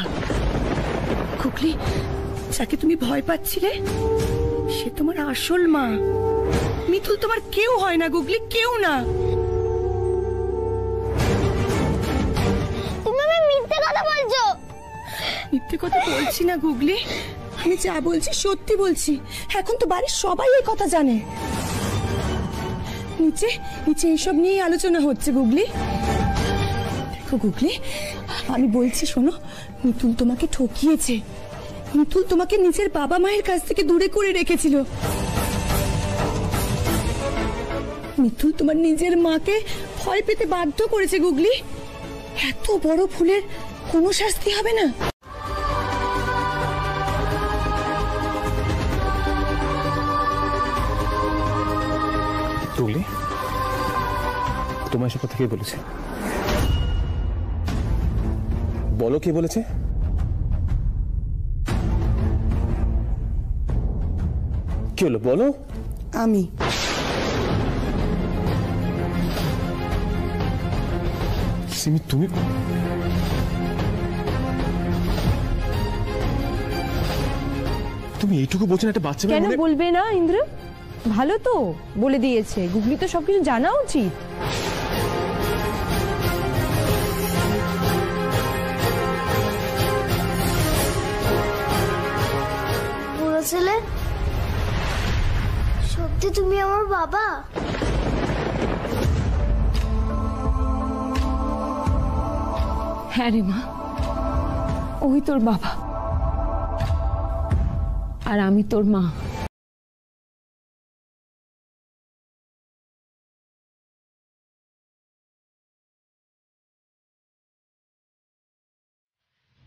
খুকলি, যাকে তুমি ভয় পাচ্ছিলে সে তোমার আসল মা। মিতুল তোমার কেউ হয় না গুগলি, কেউ না।
তুমি মিথ্যে কথা বলছো।
মিথ্যে কথা বলছি না গুগলি, আমি যা বলছি সত্যি বলছি। এখন তো বাড়ির সবাই এই কথা জানে। নিচে নিচে এইসব নিয়ে আলোচনা হচ্ছে গুগলি। দেখো গুগলি, আমি বলছি শোনো, মিতুল তোমাকে ঠকিয়েছে। মিতুল তোমাকে নিজের বাবা মায়ের কাছ থেকে দূরে করে রেখেছিল। মিতুল তোমার নিজের মাকে ভয় পেতে বাধ্য করেছে গুগলি। এত বড় ভুলের কোনো শাস্তি হবে না?
তুলি, তোমার এসব কথা কে বলেছে? বলো কে বলেছে? কি হলো বলো?
আমি।
সিমি, তুমি এইটুকু বলছেন একটা বাচ্চা
কেন বলবে না ইন্দ্র? ভালো তো বলে দিয়েছে, গুগলি তো সবকিছু জানা উচিত।
বুড়ো ছেলে, সত্যি তুমি আমার বাবা?
হ্যাঁ রে মা, ওই তোর বাবা আর আমি তোর মা।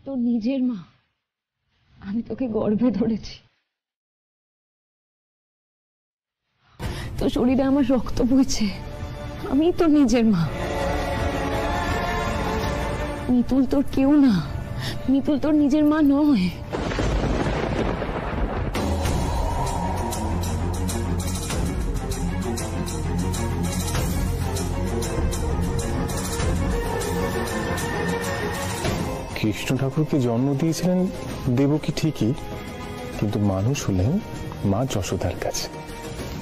তোর নিজের মা, আমি তোকে গর্ভে ধরেছি। তোর শরীরে আমার রক্ত বইছে, আমি তোর নিজের মা। মিতুল তোর কেউ না, মিতুল তোর নিজের মা নয়।
কৃষ্ণ ঠাকুরকে জন্ম দিয়েছিলেন দেবকী ঠিকই, কিন্তু মানুষ হলেন মা যশোদার কাছে।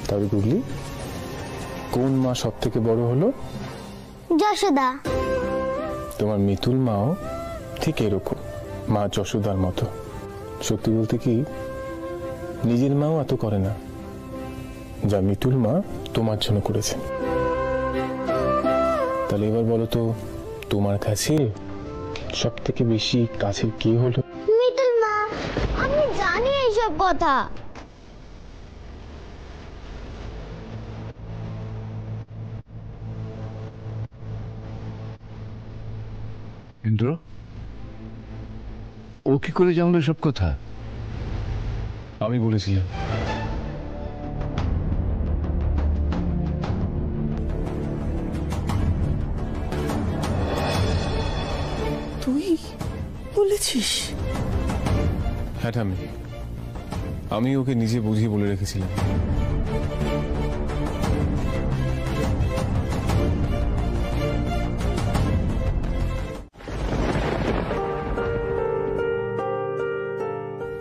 তবে গুগলি, কোন মা সব থেকে বড় হলো?
যশোদা।
তোমার মিতুল মাও ঠিক এরকম, মা যশোদার মতো। সত্যি বলতে কি, নিজের মাও এত করে না যা মিতুল মা তোমার জন্য করেছেন। তাহলে এবার বলো তো, তোমার কাছে সব থেকে বেশি কাছের কে হলো?
মিতুল মা। আমি জানি এইসব কথা।
ইন্দ্র, ও কি করে জানলো সব কথা?
আমি বলেছিলাম।
তুই বলেছিস?
হ্যাঁ, আমি ওকে নিজে বুঝিয়ে বলে রেখেছিলাম।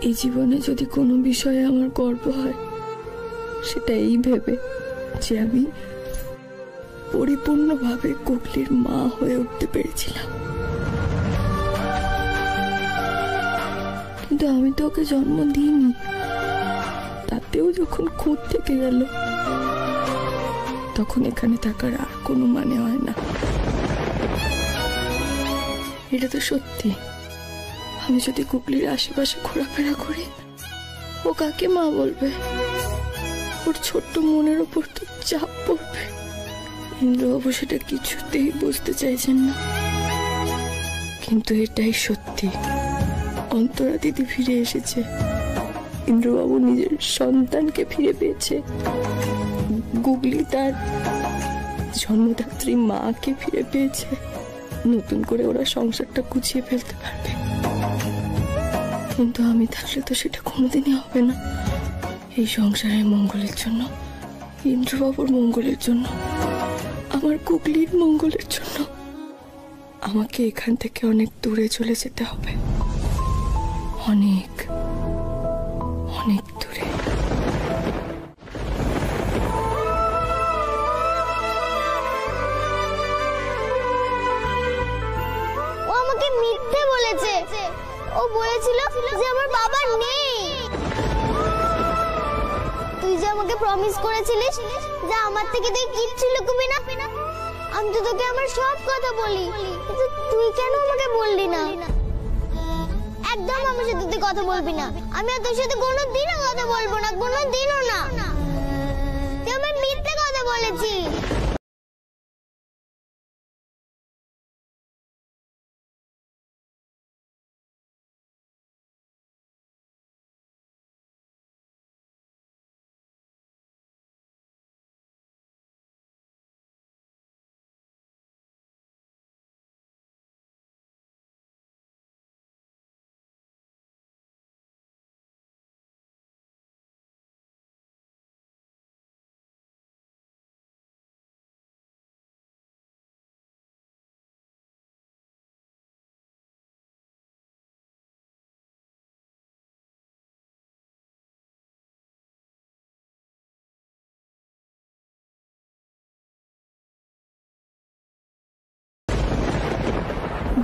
এই জীবনে যদি কোনো বিষয়ে আমার গর্ব হয়, সেটা এই ভেবে যে আমি পরিপূর্ণভাবে কোকলির মা হয়ে উঠতে পেরেছিলাম।
কিন্তু আমি তো ওকে জন্ম দিইনি, তাতেও যখন খুঁত থেকে গেল তখন এখানে থাকার আর কোনো মানে হয় না। এটা তো সত্যি, আমি যদি কুকলির আশেপাশে ঘোরাফেরা করি ও কাকে মা বলবে? ওর ছোট্ট মনের ওপর তো চাপ পড়বে। ইন্দ্রবাবু সেটা কিছুতেই বুঝতে চাইছেন না, কিন্তু এটাই সত্যি। অন্তরা দিদি ফিরে এসেছে, ইন্দ্রবাবু নিজের সন্তানকে ফিরে পেয়েছে, গুগলি তার জন্মদাত্রী মাকে ফিরে পেয়েছে। নতুন করে ওরা সংসারটা গুছিয়ে ফেলতে পারবে, কিন্তু আমি থাকলে তো সেটা কোনোদিনই হবে না। এই সংসারের মঙ্গলের জন্য, ইন্দ্রবাবুর মঙ্গলের জন্য, আমার গুগলির মঙ্গলের জন্য আমাকে এখান থেকে অনেক দূরে চলে যেতে হবে, অনেক অনেক দূরে।
ও আমাকে মিথ্যে বলেছে। ও বলেছিল যে আমার বাবা নেই। তুই যে আমাকে প্রমিস করেছিলিস যে আমার থেকে তুই কিচ্ছু লুকাবি না, আমি তো তোকে আমার সব কথা বলি, কিন্তু তুই কেন আমাকে বললি না? একদম আমার সাথে তুই কথা বলবি না। আমি আর তোর সাথে কোনোদিনও কথা বলবো না, কোনোদিনও না। তুই আমার মিথ্যে কথা বলেছিস।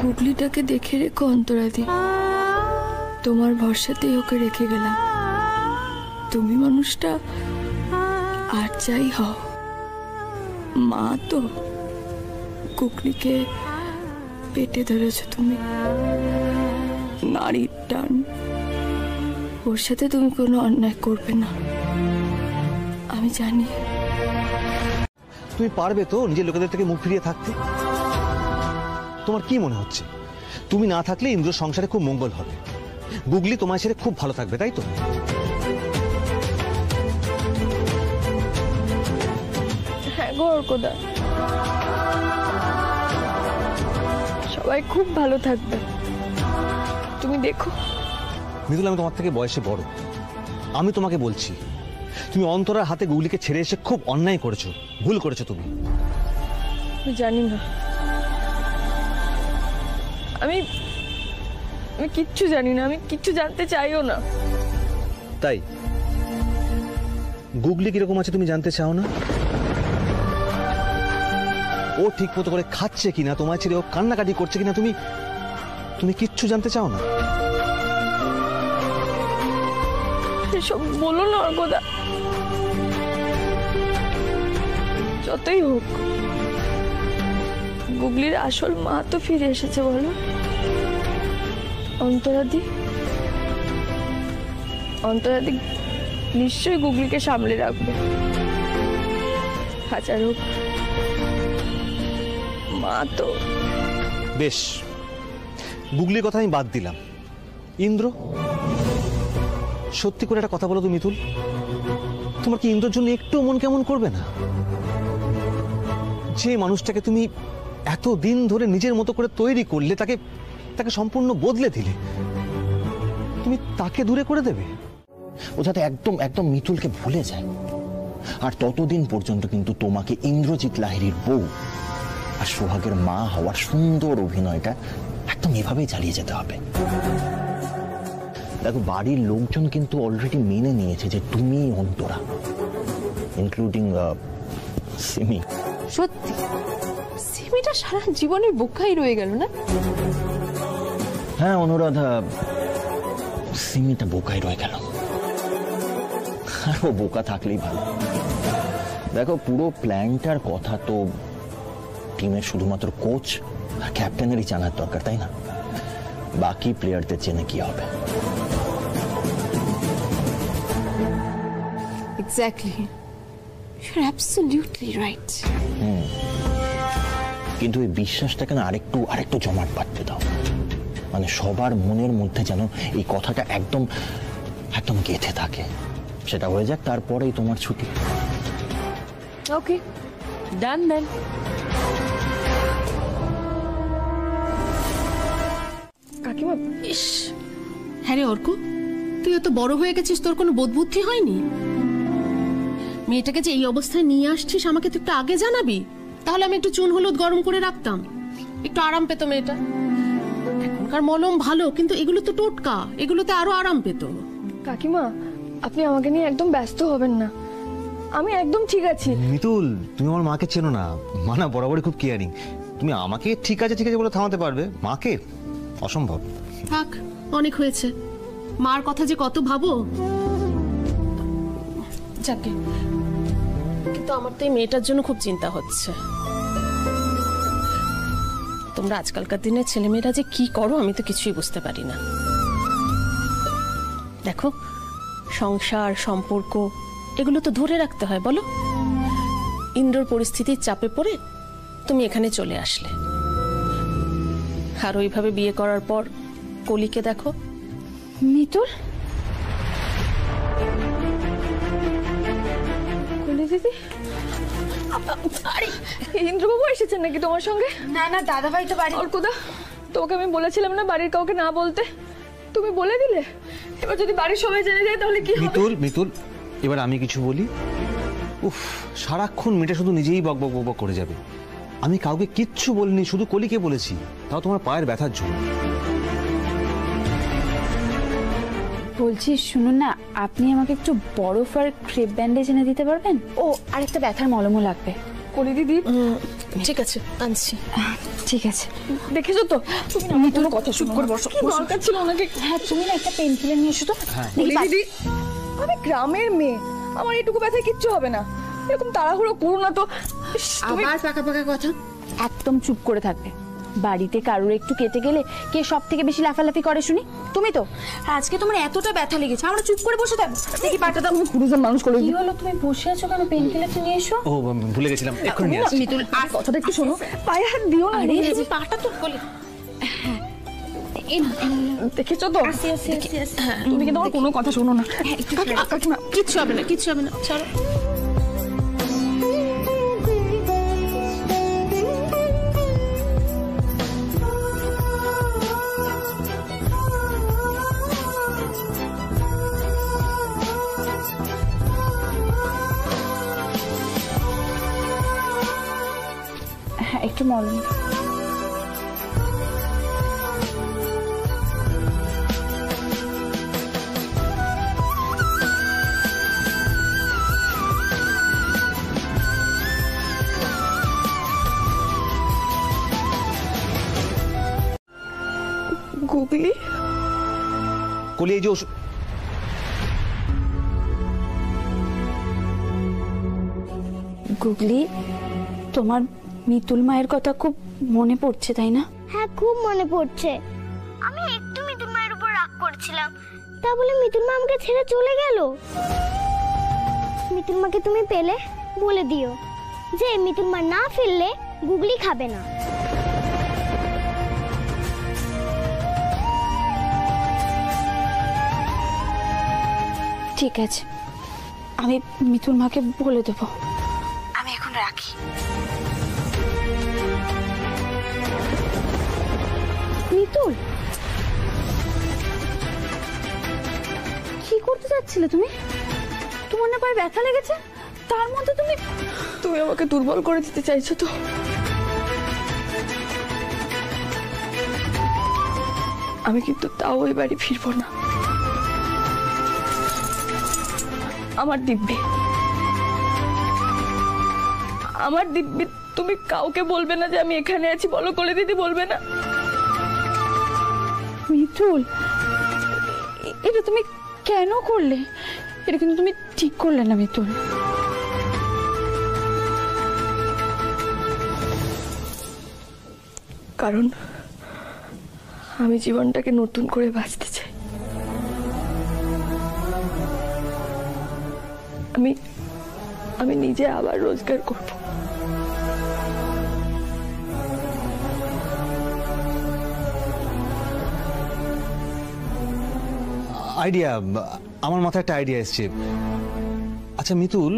গুগলিটাকে দেখে রেখো অন্তরাদি, তোমার ভরসাতেই ওকে রেখে গেলাম। তুমি মানুষটা আর যাই হও, মা তো। গুগলিকে পেটে ধরেছ তুমি, নারীর টান। ওর সাথে তুমি কোনো অন্যায় করবে না, আমি জানি।
তুমি পারবে তো নিজের লোকেদের থেকে মুখ ফিরিয়ে থাকতে? তোমার কি মনে হচ্ছে তুমি না থাকলে ইন্দ্র সংসারে খুব মঙ্গল হবে, গুগলি তোমার ছেড়ে খুব ভালো থাকবে, তাই তো?
হ্যাঁ গো অর্কদা, সবাই খুব ভালো থাকবে, তুমি দেখো।
মিতুল, আমি তোমার থেকে বয়সে বড়, আমি তোমাকে বলছি তুমি অন্তরার হাতে গুগলিকে ছেড়ে এসে খুব অন্যায় করেছো, ভুল করেছো তুমি।
জানি না, আমি কিচ্ছু জানি না, আমি কিচ্ছু জানতে চাইও না।
তাই গুগলি কিরকম আছে তুমি জানতে চাও না? ও ঠিক মতো করে খাচ্ছে কিনা, তোমার ছেড়ে ও কান্নাকাটি করছে কিনা, তুমি কিচ্ছু জানতে চাও না?
এসব বলো না অর্কদা, যতই হোক গুগলির আসল মা তো ফিরে এসেছে, বলো। অন্তরাদি নিশ্চয়ই গুগলিকে সামলে রাখবে, হাজার হোক মা তো।
বেশ, গুগলির কথা আমি বাদ দিলাম। ইন্দ্র, সত্যি করে একটা কথা বলো তো মিতুল, তোমার কি ইন্দ্রর জন্য একটু মন কেমন করবে না? যে মানুষটাকে তুমি এতদিন ধরে নিজের মতো করে তৈরি করলে, তাকে সম্পূর্ণ বদলে দিলে, তুমি তাকে দূরে করে দেবে? ও যাতে একদম একদম মিতুলকে ভুলে যায়, আর ততদিন পর্যন্ত কিন্তু তোমাকে ইন্দ্রজিৎ লাহিড়ীর বউ আর সোহাগের মা হওয়ার সুন্দর অভিনয়টা একদম এভাবেই চালিয়ে যেতে হবে। দেখো, বাড়ির লোকজন কিন্তু অলরেডি মেনে নিয়েছে যে তুমি অন্তরা, ইনক্লুডিং সিমি।
সত্যি সিমিটা সারা জীবনের বোকাই রয়ে গেল না?
হ্যাঁ অনুরাধা, সিমিটা বোকায় রয়ে গেল। আর ও বোকা থাকলেই ভালো। দেখো, পুরো প্ল্যানটার কথা তো টিমের শুধুমাত্র কোচ আর ক্যাপ্টেনেরই জানার দরকার, তাই না? বাকি প্লেয়ারদের জেনে কি হবে?
Exactly, you are absolutely right.
কিন্তু এই বিশ্বাসটাকে না আরেকটু জমাট বাঁধতে দাও। মানে সবার মনের মধ্যে যেন এই কথাটা একদম একদম গেঁথে থাকে। সেটা হয়ে যাক, তারপরেই তোমার ছুটি।
ওকে, ডান দেন।
কাকিমা, ইস, হ্যাঁ রে অর্ক, তুই এত বড় হয়ে গেছিস, তোর কোনো বোধ বুদ্ধি হয়নি? মেয়েটাকে যে এই অবস্থায় নিয়ে আসছিস, আমাকে তো একটু আগে জানাবি, তাহলে আমি একটু চুন হলুদ গরম করে রাখতাম, একটু আরাম পেত মেয়েটা। এখনকার মলম ভালো, কিন্তু এগুলো তো টোটকা, এগুলোতে আরো আরাম পেত।
কাকিমা, আপনি আমাকে নিয়ে একদম ব্যস্ত হবেন না, আমি একদম ঠিক আছি।
মিতুল, তুমি আমার মাকে চেনো না, মা না বরাবরই খুব কেয়ারিং। তুমি আমাকে ঠিক আছে বলে থামাতে পারবে, মাকে অসম্ভব।
থাক, অনেক হয়েছে, মার কথা যে কত ভাবো। যাকে, কিন্তু আমার তো এই মেয়েটার জন্য খুব চিন্তা হচ্ছে। তোমরা আজকালকার দিনে ছেলেমেয়েরা যে কি করো, আমি তো কিছুই বুঝতে পারি না। দেখো, সংসার, সম্পর্ক, এগুলো তো ধরে রাখতে হয়, বলো? ইন্দ্রর পরিস্থিতির চাপে পড়ে তুমি এখানে চলে আসলে, আর ওইভাবে বিয়ে করার পর কলিকে দেখো।
মিতুল,
কলি দিদি, আরে ইন্দ্রবাবু এসেছেন নাকি তোমার সঙ্গে?
না না, দাদাভাই তো বাড়ি।
অর্কুদা, তোমাকে আমি বলেছিলাম না বাড়ির কাউকে না বলতে, তুমি বলে দিলে। এবার যদি বাড়ির সবাই জেনে যায় তাহলে কি হবে?
মিতুল, এবার আমি কিছু বলি? উফ, সারাক্ষণ মেয়েটা শুধু নিজেই বক বক বক করে যাবে। আমি কাউকে কিচ্ছু বলিনি, শুধু কলিকে বলেছি, তাও তোমার পায়ের ব্যথার জন্য।
বলছি শুনুন না, আপনি আমাকে একটু বরফ আর ক্রেপ ব্যান্ডেজ এনে দিতে পারবেন? ও, আর একটা ব্যথার মলমও লাগবে।
কলি দিদি,
ঠিক আছে, আনছি।
ঠিক আছে,
দেখেছো তো?
তুমি তোর কথা
চুপ করে বসো। কি দরকার ছিল ওনাকে?
হ্যাঁ, তুমি না একটা পেন কিলার নিয়ে এসো তো।
কলি দিদি, আমি গ্রামের মেয়ে, আমার এইটুকু ব্যথায় কিচ্ছু হবে না, এরকম তাড়াহুড়ো করো না তো।
আবার পাকা পাকা কথা। একদম চুপ করে থাকবে। বাড়িতে কারোর একটু কেটে গেলে কে সব থেকে বেশি লাফালাফি করে শুনি? তুমি তো। আজকে তোমার এতটা ব্যথা লেগেছে, আমরা চুপ করে বসে থাকবো? দেখি পাটা দাও,
পুরুষের মানুষ করে।
কি হলো, তুমি বসে আছো কেন? পেন কিলারটা নিয়ে এসো।
ও, ভুলে গেছিলাম, এক্ষুনি নিয়ে আসছি।
মিতুল, আর কথাটা একটু শোনো, পায়ে হাত দিও না।
আরে পাটা তো বলি।
দেখেছো তো? তুমি কিন্তু আমার কোনো কথা শোনো না।
কিচ্ছু হবে না, কিচ্ছু হবে না, চলো।
হ্যাঁ, একটু মলম।
গুগলি,
কলি, এই যে
গুগলি, তোমার মিতুল মায়ের কথা খুব মনে পড়ছে, তাই না?
হ্যাঁ, খুব মনে পড়ছে। আমি একটু মিতুল মায়ের উপর রাগ করছিলাম, তা বলে মিতুল মা আমাকে ছেড়ে চলে গেল। মিতুল মাকে তুমি পেলে বলে দিও যে মিতুল মা না ফিরলে গুগলি খাবে না।
ঠিক আছে, আমি মিতুল মাকে বলে দেবো। আমি এখন রাখি। মিতুল, কি করতে যাচ্ছিলে তুমি? তোমার না পায়ে ব্যথা লেগেছে, তার মধ্যে
তুমি আমাকে দুর্বল করে দিতে চাইছো তো? আমি কিন্তু তাও ওই বাড়ি ফিরবো না। আমার দিব্যি, আমার দিব্যি, তুমি কাউকে বলবে না যে আমি এখানে আছি, বলো কলি দিদি, বলবে না?
মিতুল, এটা তুমি কেন করলে? এটা কিন্তু তুমি ঠিক করলে না মিতুল।
কারণ আমি জীবনটাকে নতুন করে বাঁচতে চাই। আমি নিজে আবার রোজগার করব।
আইডিয়া, আমার মাথায় একটা আইডিয়া এসছে। আচ্ছা মিতুল,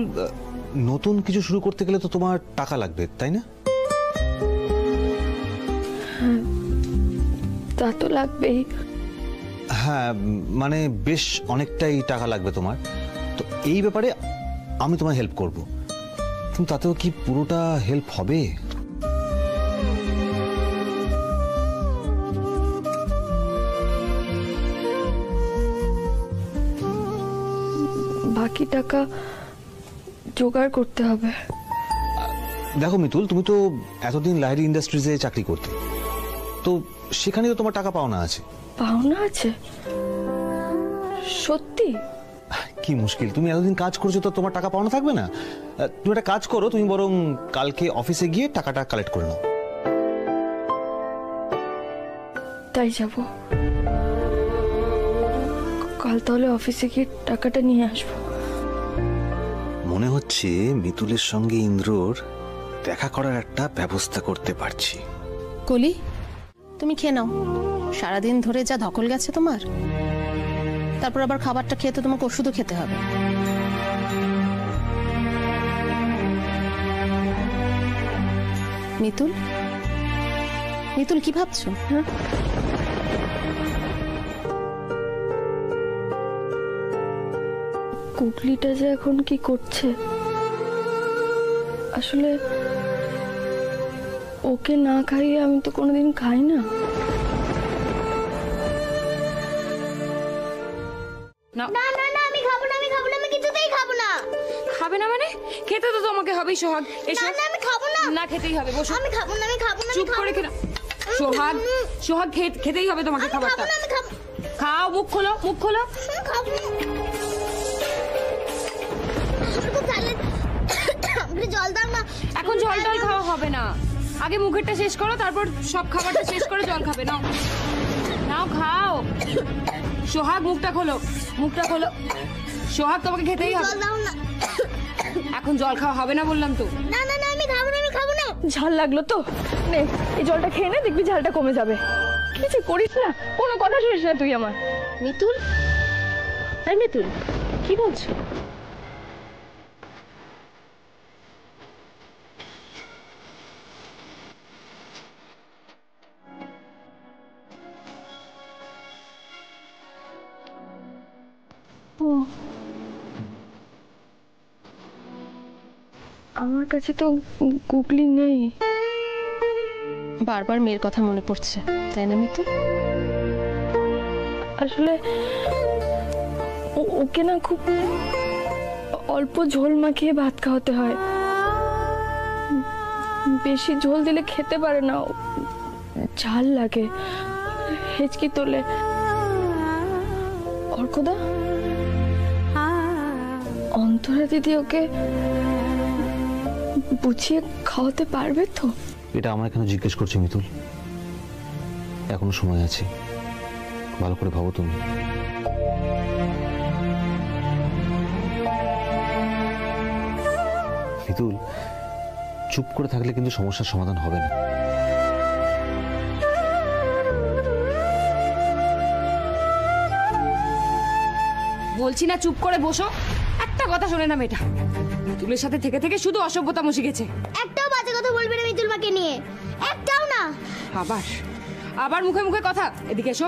নতুন কিছু শুরু করতে গেলে তো তোমার টাকা লাগবে, তাই না?
তা তো লাগবেই।
হ্যাঁ, মানে বেশ অনেকটাই টাকা লাগবে তোমার। তো এই ব্যাপারে আমি তোমায় হেল্প করব, কিন্তু তাতেও কি পুরোটা হেল্প হবে?
বাকি টাকা জোগাড় করতে হবে।
দেখো মিতুল, তুমি তো এতদিন লাহিড়ী ইন্ডাস্ট্রিজে চাকরি করতে, তো সেখানে তো তোমার টাকা পাওনা আছে।
পাওনা আছে? সত্যি?
কি মুশকিল, তুমি এতদিন কাজ করছো তো তোমার টাকা পাওনা থাকবে না? তুমি একটা কাজ করো, তুমি বরং কালকে অফিসে গিয়ে টাকাটা কালেক্ট করে নাও।
তাই যাব। কাল তাহলে অফিসে গিয়ে টাকাটা নিয়ে আসবো।
মনে হচ্ছে মিতুলের সঙ্গে ইন্দ্রর দেখা করার একটা ব্যবস্থা করতে পারছি।
কলি, তুমি খেয়ে নাও। সারাদিন ধরে যা ধকল গেছে তোমার, তারপর আবার খাবারটা খেতে তোমাকে ওষুধও খেতে হবে। মিতুল, মিতুল কি ভাবছো?
কুকলিটা যে এখন কি করছে, আসলে ওকে না খাইয়ে আমি তো কোনোদিন খাই না।
না না না, আমি খাবো না, আমি খাবো না, আমি কিছুতেই খাবো না।
খাবে না মানে? খেতে তো তোমাকে হবেই সোহাগ।
না না, আমি খাবো না।
না, খেতেই হবে। বসো।
আমি খাবো না, আমি খাবো না।
চুপ করে খেনা। সোহাগ, সোহাগ খেতেই হবে তোমাকে খাবারটা। খাও, মুখ খোলো, মুখ খোলো।
জল দাও না।
এখন জল টল খাওয়া হবে না, আগে মুখেরটা শেষ করো, তারপর সব খাবারটা শেষ করে জল খাবে। নাও নাও, খাও। সোহাগ, মুখটা খোলো, মুখটা খোলো। সোহাগ, তোমাকে খেতেই হবে। এখন জল খাওয়া হবে না বললাম তো।
না না না, আমি খাবো না, আমি খাবো না।
ঝাল লাগলো তো, নে এই জলটা খেয়ে নে, দেখবি ঝালটা কমে যাবে। কি যে করিস না, কোনো কথা শুনিস না তুই আমার।
মিতুল, তাই মিতুল কি বলছো?
আমার কাছে তো কুকলি নেই।
বারবার মেয়ের কথা মনে পড়ছে, তাই না মিতুল?
আসলে ওকে না খুব অল্প ঝোল মাখিয়ে ভাত খাওয়াতে হয়। বেশি ঝোল দিলে খেতে পারে না, ঝাল লাগে, হেঁচকি তোলে। অর্কদা, অন্তরা দিদি ওকে বুঝিয়ে খাওয়াতে পারবে তো?
এটা আমার কেন জিজ্ঞেস করছো মিতুল? এখনো সময় আছে, ভালো করে ভাবো তুমি। মিতুল, চুপ করে থাকলে কিন্তু সমস্যার সমাধান হবে না।
বলছি না চুপ করে বসো। একটা কথা শোনে না মেয়েটা, মিতুলের সাথে থেকে থেকে শুধু অসভ্যতা শিখেছে।
একটাও বাজে কথা বলবে না মিতুল মাকে নিয়ে, একটাও না।
আবার আবার মুখে মুখে কথা। এদিকে এসো,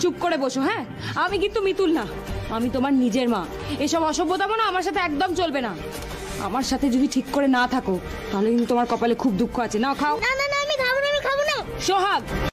চুপ করে বসো। হ্যাঁ, আমি কিন্তু মিতুল না, আমি তোমার নিজের মা। এসব অসভ্যতা মনে আমার সাথে একদম চলবে না। আমার সাথে যদি ঠিক করে না থাকো তাহলে কিন্তু তোমার কপালে খুব দুঃখ আছে। নাও খাও।
না না না, আমি খাবো না, আমি খাবো না।
সোহাগ,